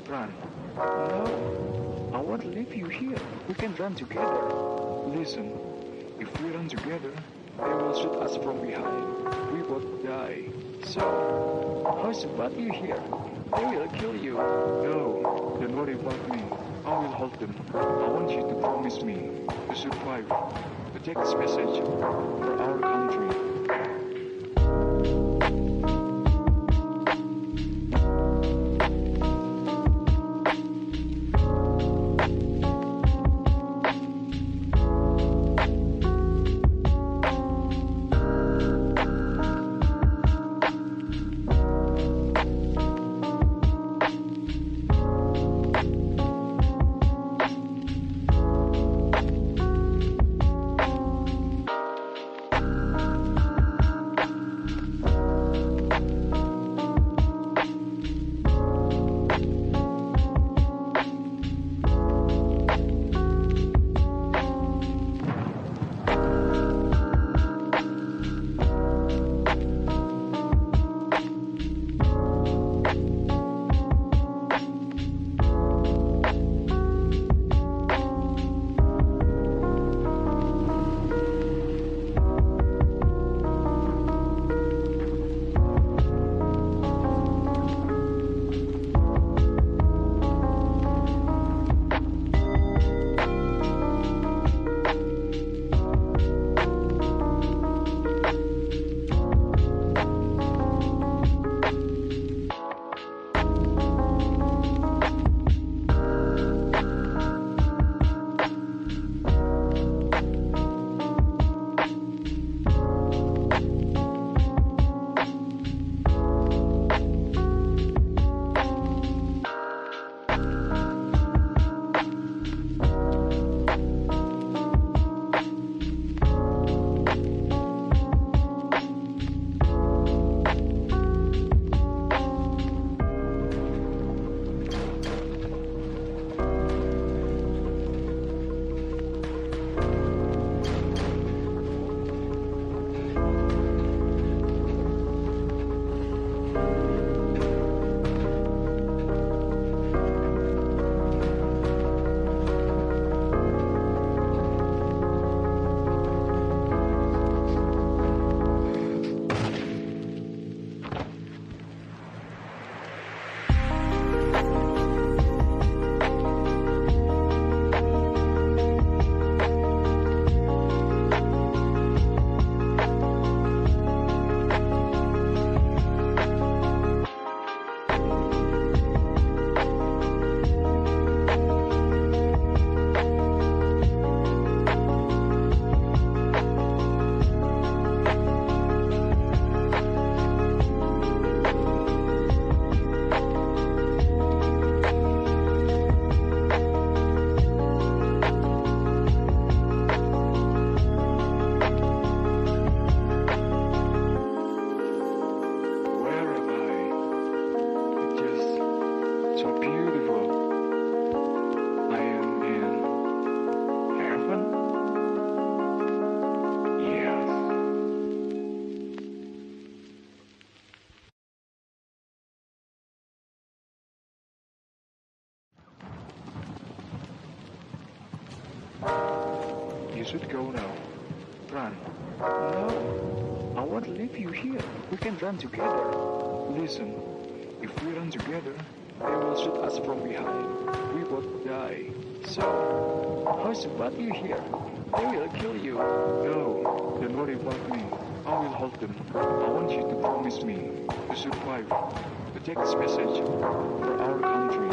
Run. No, I won't leave you here. We can run together. Listen, if we run together, they will shoot us from behind. We both die. So, how's about you here? They will kill you. No, don't worry about me. I will hold them. I want you to promise me to survive, to take this message for our country. You should go now. Run. No, I won't leave you here. We can run together. Listen, if we run together, they will shoot us from behind. We both die. So, how's about you here? They will kill you. No, don't worry about me. I will hold them. I want you to promise me to survive, to take this message for our country.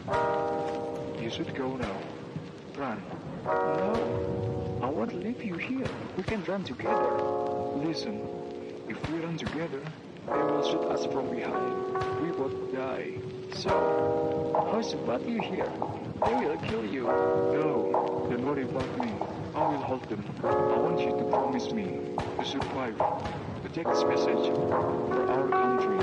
You should go now. Run. No, I won't leave you here. We can run together. Listen, if we run together, they will shoot us from behind. We both die. So, how's about you here? They will kill you. No, don't worry about me. I will hold them. I want you to promise me to survive, to take this message for our country.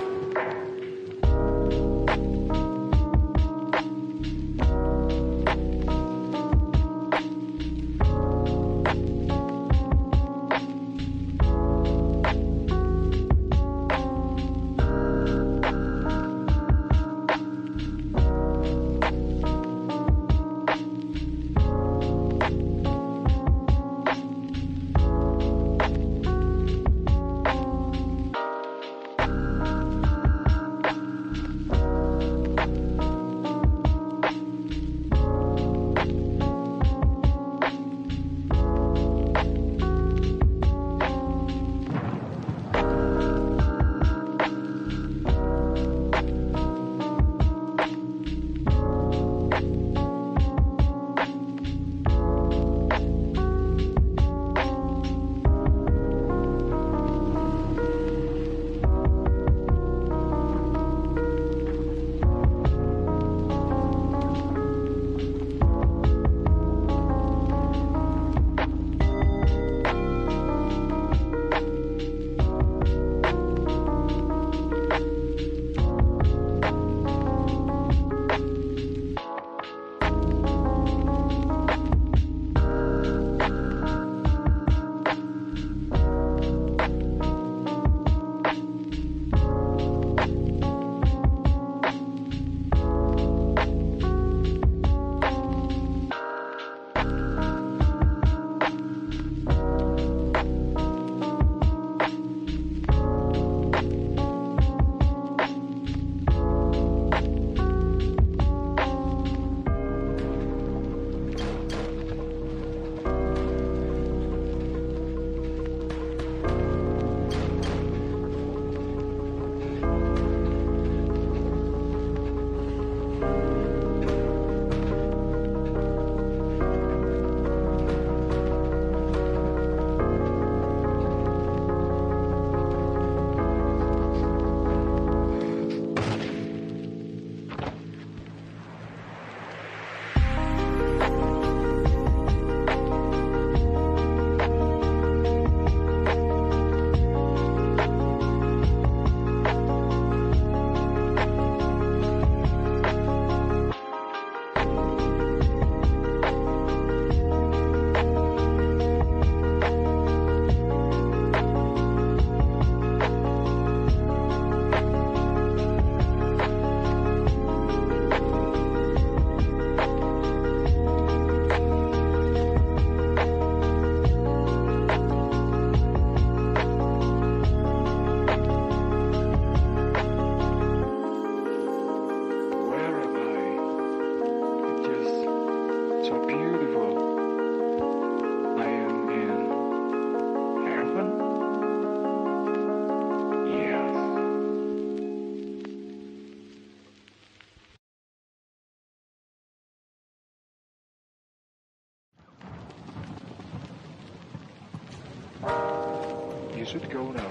You should go now.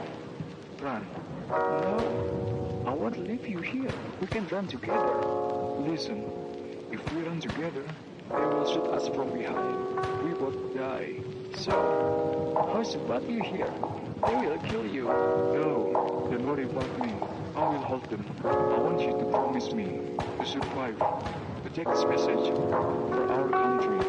Run. No, I won't leave you here. We can run together. Listen, if we run together, they will shoot us from behind. We both die. So, how's about you here? They will kill you. No, don't worry about me. I will hold them. I want you to promise me to survive, to take this message for our country.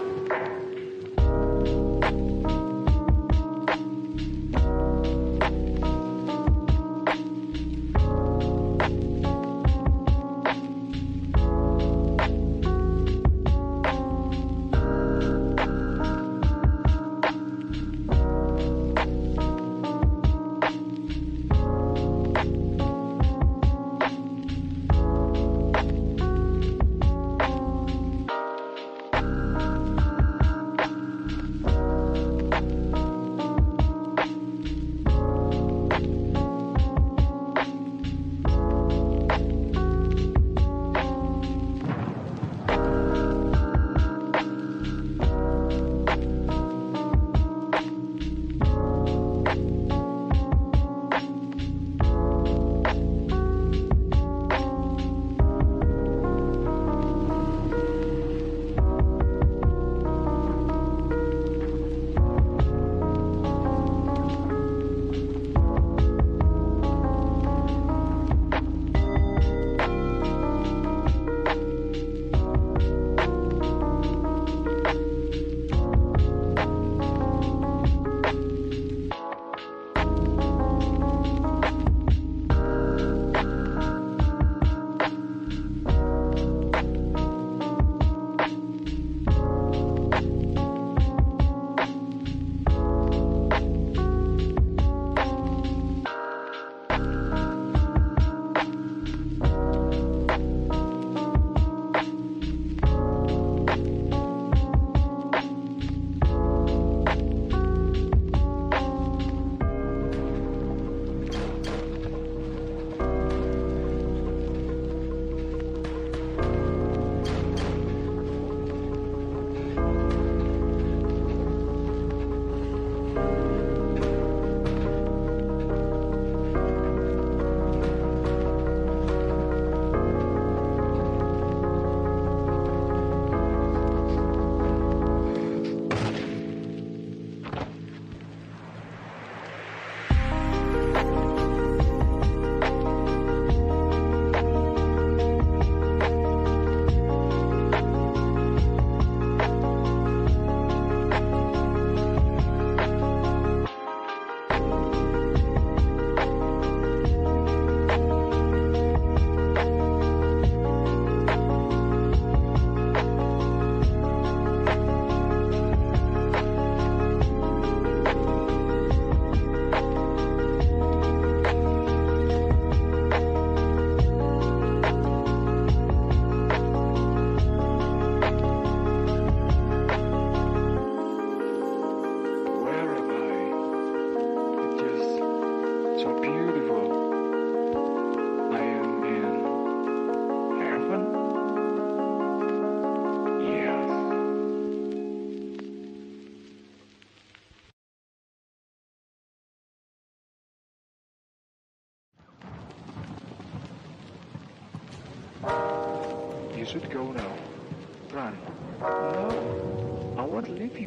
should go now. Run. No, I won't leave you.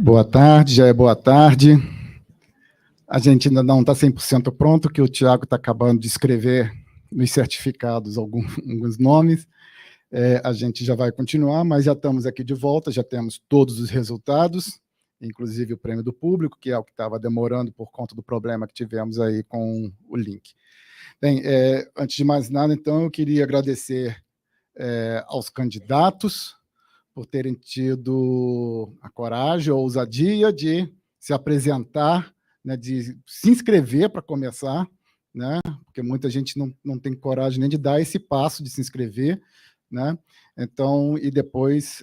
Boa tarde, já é boa tarde. A gente ainda não está 100% pronto, que o Tiago está acabando de escrever nos certificados alguns nomes. A gente já vai continuar, mas já estamos aqui de volta, já temos todos os resultados, inclusive o prêmio do público, que é o que estava demorando por conta do problema que tivemos aí com o link. Bem, antes de mais nada, então, eu queria agradecer aos candidatos por terem tido a coragem ou a ousadia de se apresentar, né, de se inscrever para começar, né, porque muita gente não tem coragem nem de dar esse passo de se inscrever, né? Então, e depois,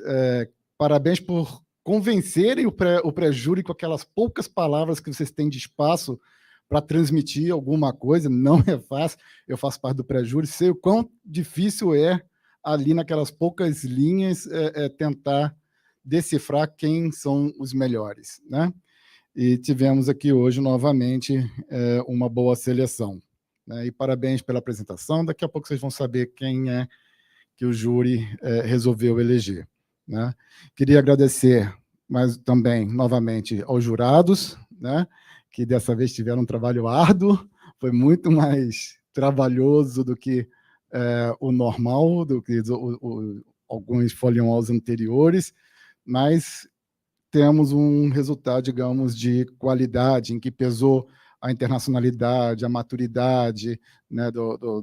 parabéns por convencerem o pré-júri com aquelas poucas palavras que vocês têm de espaço para transmitir alguma coisa. Não é fácil, eu faço parte do pré-júri, sei o quão difícil é ali naquelas poucas linhas tentar decifrar quem são os melhores, né? E tivemos aqui hoje, novamente, uma boa seleção, né? E parabéns pela apresentação. Daqui a pouco vocês vão saber quem é que o júri resolveu eleger, né? Queria agradecer, mas também, novamente, aos jurados, né, que dessa vez tiveram um trabalho árduo, foi muito mais trabalhoso do que o normal, do que alguns folioaus anteriores, mas temos um resultado, digamos, de qualidade, em que pesou a internacionalidade, a maturidade, né,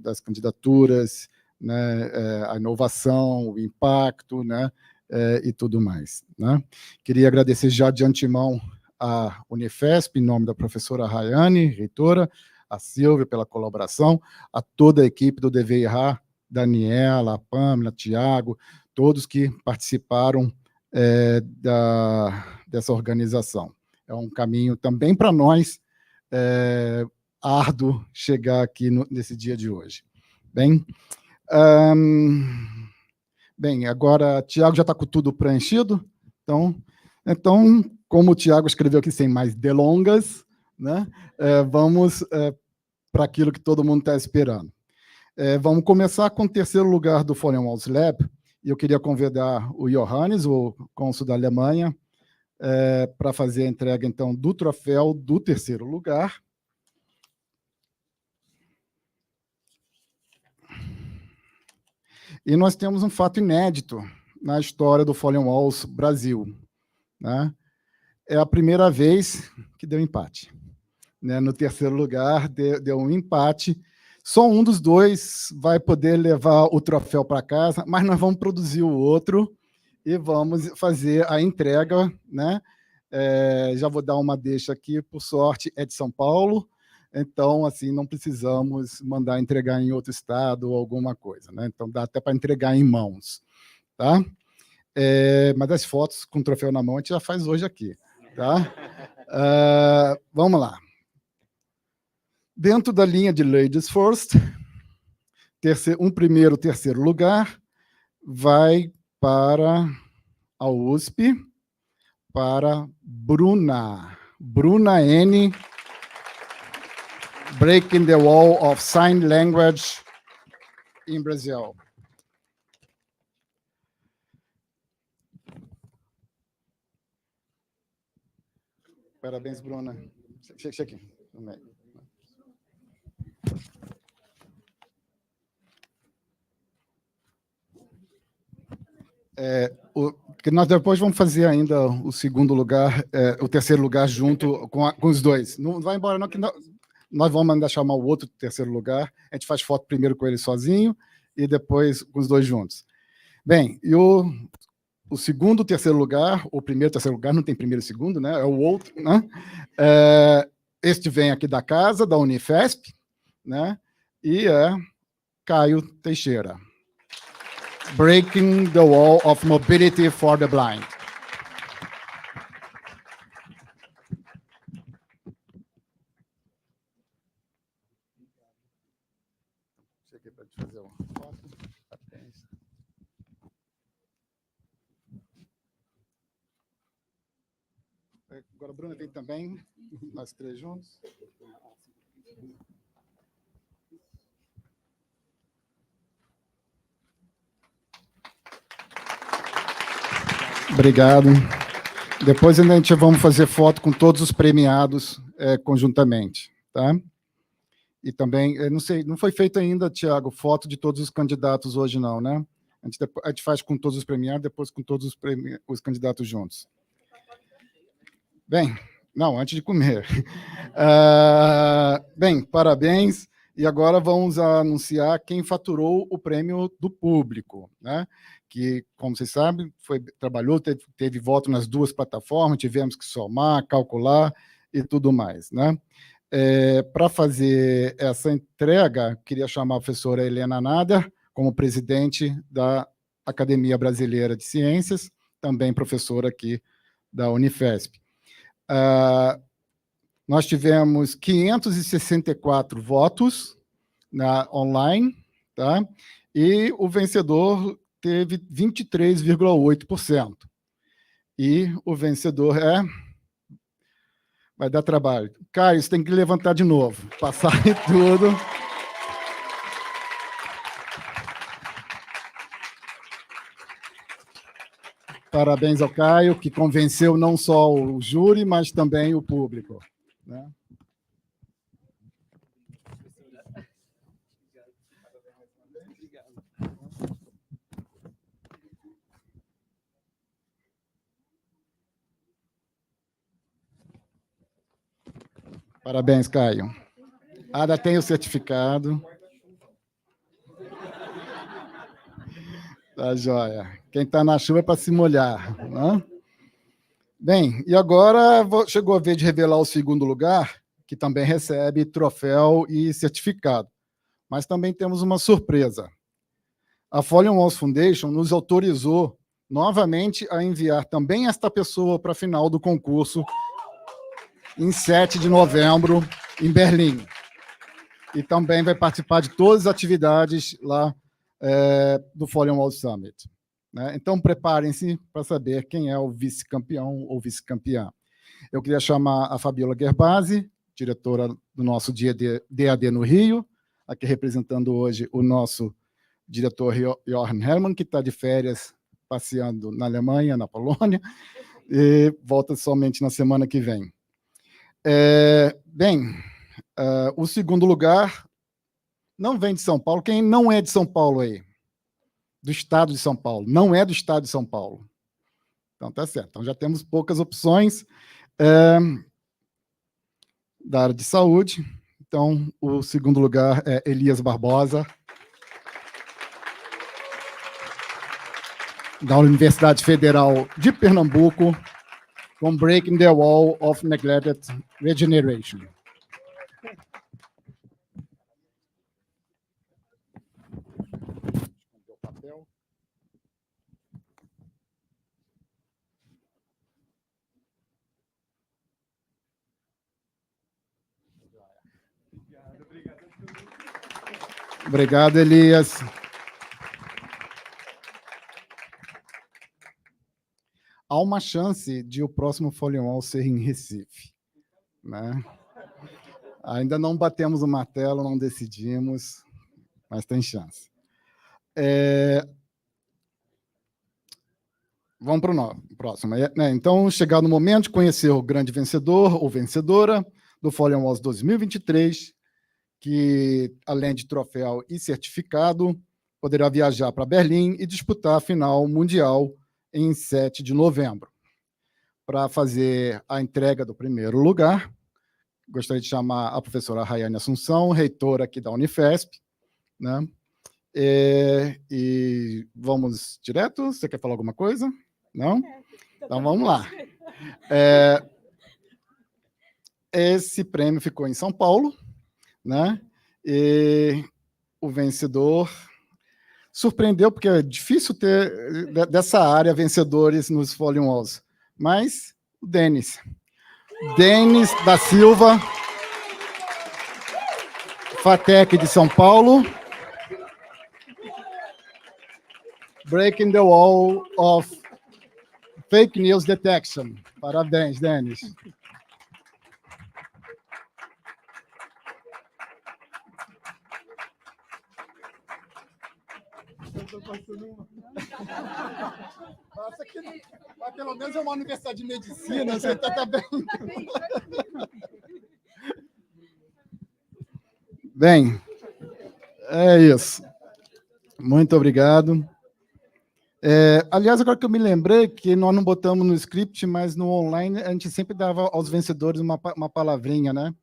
das candidaturas, né, a inovação, o impacto, né, e tudo mais, né? Queria agradecer já de antemão à Unifesp, em nome da professora Rayane, reitora, a Silvia pela colaboração, a toda a equipe do DWIH, Daniela, a Pâmela, Tiago, todos que participaram dessa organização. É um caminho também para nós árduo chegar aqui nesse dia de hoje. Bem, agora, Tiago já está com tudo preenchido, então, como o Tiago escreveu aqui sem mais delongas, né, vamos para aquilo que todo mundo está esperando. Vamos começar com o terceiro lugar do Folien-Walls Lab, e eu queria convidar o Johannes, o cônsul da Alemanha, para fazer a entrega, então, do troféu do terceiro lugar. E nós temos um fato inédito na história do Folien-Walls Brasil, né? É a primeira vez que deu empate, né? No terceiro lugar, deu um empate. Só um dos dois vai poder levar o troféu para casa, mas nós vamos produzir o outro e vamos fazer a entrega, né? Já vou dar uma deixa aqui, por sorte, é de São Paulo, então, assim, não precisamos mandar entregar em outro estado ou alguma coisa, né? Então, dá até para entregar em mãos, tá? Mas as fotos com o troféu na mão a gente já faz hoje aqui, tá? Vamos lá. Dentro da linha de Ladies First, terceiro lugar vai para a USP, para Bruna N., Breaking the Wall of Sign Language in Brazil. Parabéns, Bruna. Chega aqui. Que nós depois vamos fazer ainda o segundo lugar, o terceiro lugar junto com os dois. Não vai embora, não, que nós vamos mandar chamar o outro terceiro lugar. A gente faz foto primeiro com ele sozinho e depois com os dois juntos. Bem, e o segundo, terceiro lugar, o primeiro, terceiro lugar, não tem primeiro e segundo, né? É o outro, né? Este vem aqui da casa, da Unifesp, né? E é Caio Teixeira. Breaking the Wall of Mobility for the Blind. Cheguei para te fazer uma foto. Agora a Bruna vem também, nós três juntos. Obrigado. Depois ainda a gente vamos fazer foto com todos os premiados conjuntamente, tá? E também, eu não sei, não foi feito ainda, Tiago, foto de todos os candidatos hoje não, né? A gente faz com todos os premiados, depois com todos os candidatos juntos. Bem, não, antes de comer. Bem, parabéns. E agora vamos anunciar quem faturou o prêmio do público, né? Que, como vocês sabem, trabalhou, teve voto nas duas plataformas, tivemos que somar, calcular e tudo mais, né? Para fazer essa entrega, queria chamar a professora Helena Nader como presidente da Academia Brasileira de Ciências, também professora aqui da Unifesp. Nós tivemos 564 votos online, tá? E o vencedor teve 23,8%. E o vencedor vai dar trabalho. Caio, você tem que levantar de novo, passar em tudo. Parabéns ao Caio, que convenceu não só o júri, mas também o público, né? Parabéns, Caio. Ada tem o certificado. Tá joia. Quem está na chuva é para se molhar, né? Bem, e agora chegou a vez de revelar o segundo lugar, que também recebe troféu e certificado. Mas também temos uma surpresa. A Folio Walls Foundation nos autorizou novamente a enviar também esta pessoa para a final do concurso em 7 de novembro, em Berlim. E também vai participar de todas as atividades lá do Folio Walls Summit, né? Então, preparem-se para saber quem é o vice-campeão ou vice-campeã. Eu queria chamar a Fabiola Gerbasi, diretora do nosso DAD no Rio, aqui representando hoje o nosso diretor Johan Hermann, que está de férias passeando na Alemanha, na Polônia, e volta somente na semana que vem. O segundo lugar não vem de São Paulo. Quem não é de São Paulo aí? Do estado de São Paulo. Não é do estado de São Paulo. Então, tá certo. Então, já temos poucas opções da área de saúde. Então, o segundo lugar é Elias Barbosa, da Universidade Federal de Pernambuco, com Breaking the Wall of Neglected Regeneration. Obrigado, Elias. Há uma chance de o próximo Folio Wall ser em Recife, né? Ainda não batemos o martelo, não decidimos, mas tem chance. Vamos para o próximo. Então, chegado no momento de conhecer o grande vencedor ou vencedora do Folio Walls 2023, que, além de troféu e certificado, poderá viajar para Berlim e disputar a final mundial em 7 de novembro. Para fazer a entrega do primeiro lugar, gostaria de chamar a professora Rayane Assunção, reitora aqui da Unifesp, né? E vamos direto? Você quer falar alguma coisa? Não? Então, vamos lá. Esse prêmio ficou em São Paulo, né? E o vencedor surpreendeu, porque é difícil ter dessa área vencedores nos Folio Walls, mas o Denis da Silva, FATEC de São Paulo, Breaking the Wall of Fake News Detection. Parabéns, Denis. Nossa, aqui, mas pelo menos é uma universidade de medicina, você está bem. Bem, é isso. Muito obrigado. Aliás, agora que eu me lembrei que nós não botamos no script, mas no online a gente sempre dava aos vencedores uma palavrinha, né?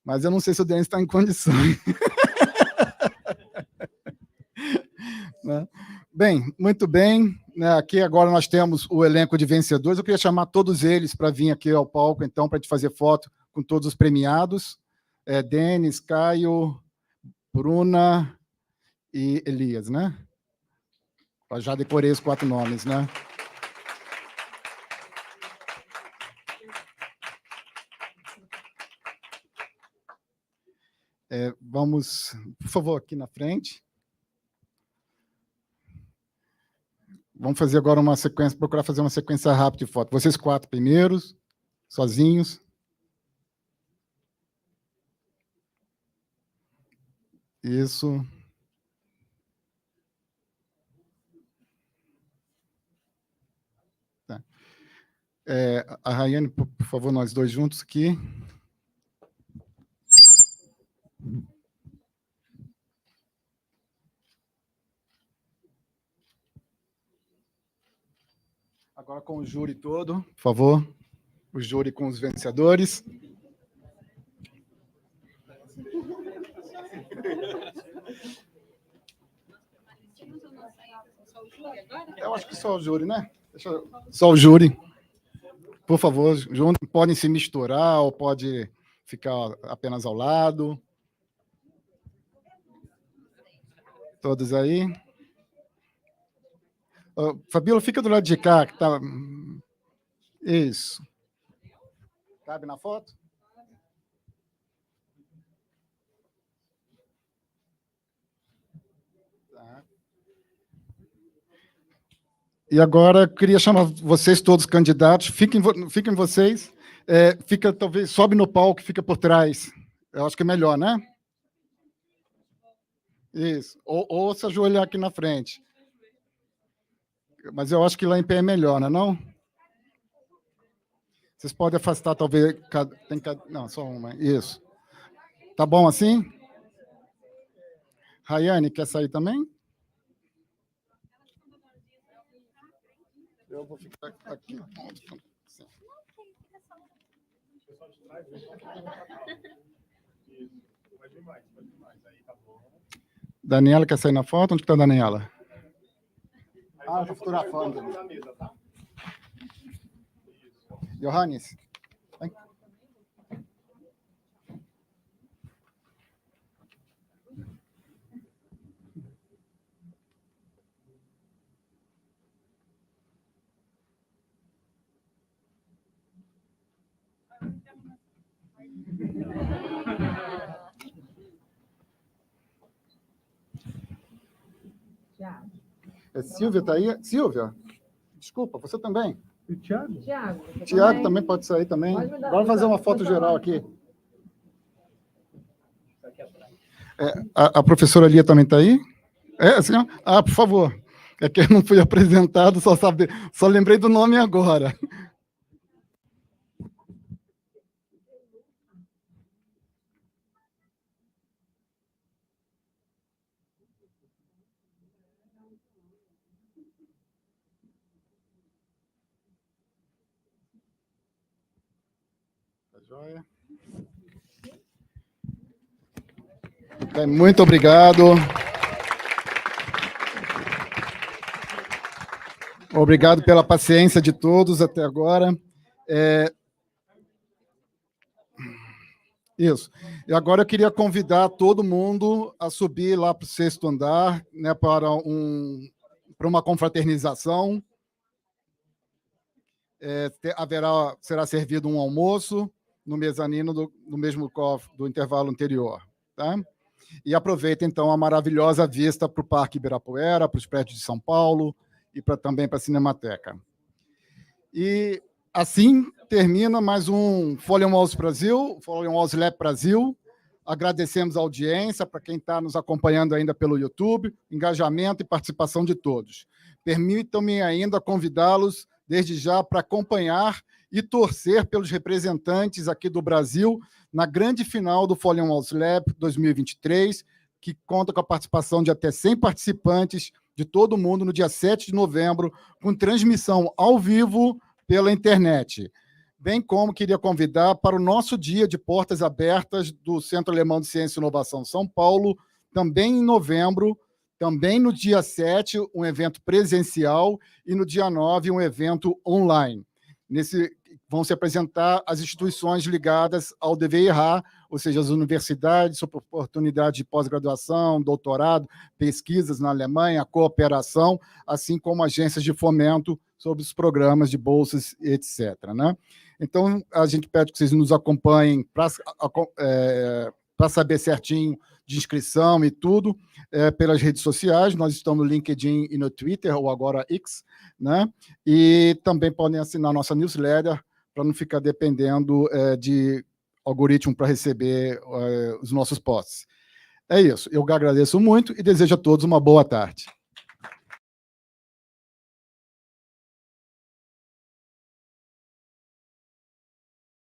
Mas eu não sei se o Denis está em condições. Né? Bem, muito bem. Né? Aqui agora nós temos o elenco de vencedores. Eu queria chamar todos eles para vir aqui ao palco, então, para a gente fazer foto com todos os premiados. Denis, Caio, Bruna e Elias, né? Eu já decorei os 4 nomes, né? Vamos, por favor, aqui na frente. Vamos fazer agora uma sequência, procurar fazer uma sequência rápida de foto. Vocês 4 primeiros, sozinhos. Isso. Tá. A Rayane, por favor, nós dois juntos aqui. Agora com o júri todo, por favor. O júri com os vencedores. Eu acho que só o júri, né? Só o júri. Por favor, junto, podem se misturar ou pode ficar apenas ao lado. Todos aí. Fabíola, fica do lado de cá. Que tá... Isso. Cabe na foto? Tá. E agora, eu queria chamar vocês todos candidatos. Fiquem vocês. Fica, talvez, sobe no palco, fica por trás. Eu acho que é melhor, né? Isso. Ou se ajoelhar aqui na frente. Mas eu acho que lá em pé é melhor, não é não? Vocês podem afastar, talvez... Não, só uma. Isso. Tá bom assim? Rayane, quer sair também? Eu vou ficar aqui. Daniela quer sair na foto? Onde está a Daniela? Ah, eu vou fotografando. Johannes. Vem. Silvia está aí? Silvia, desculpa, você também? E Thiago? Tiago também pode sair também. Vamos fazer uma foto geral aqui. A professora Lia também está aí? Assim, por favor. É que eu não fui apresentado, só lembrei do nome agora. Joia. Bem, muito obrigado. Obrigado pela paciência de todos até agora. Isso. E agora eu queria convidar todo mundo a subir lá para o 6º andar, né, para uma confraternização. Será servido um almoço no mezanino do mesmo cofre do intervalo anterior. Tá? E aproveita, então, a maravilhosa vista para o Parque Ibirapuera, para os prédios de São Paulo e também para a Cinemateca. E assim termina mais um Folha Walls Brasil, Folha Walls Lab Brasil. Agradecemos a audiência, para quem está nos acompanhando ainda pelo YouTube, engajamento e participação de todos. permitam-me ainda convidá-los desde já para acompanhar e torcer pelos representantes aqui do Brasil na grande final do Folha Lab 2023, que conta com a participação de até 100 participantes de todo o mundo no dia 7 de novembro, com transmissão ao vivo pela internet. Bem como queria convidar para o nosso dia de portas abertas do Centro Alemão de Ciência e Inovação São Paulo, também em novembro, também no dia 7, um evento presencial, e no dia 9, um evento online. Vão se apresentar as instituições ligadas ao DWIH, ou seja, as universidades, oportunidade de pós-graduação, doutorado, pesquisas na Alemanha, cooperação, assim como agências de fomento sobre os programas de bolsas, etc. Né? Então, a gente pede que vocês nos acompanhem para saber certinho de inscrição e tudo, pelas redes sociais. Nós estamos no LinkedIn e no Twitter, ou agora X, né? E também podem assinar nossa newsletter para não ficar dependendo de algoritmo para receber os nossos posts. É isso. Eu agradeço muito e desejo a todos uma boa tarde.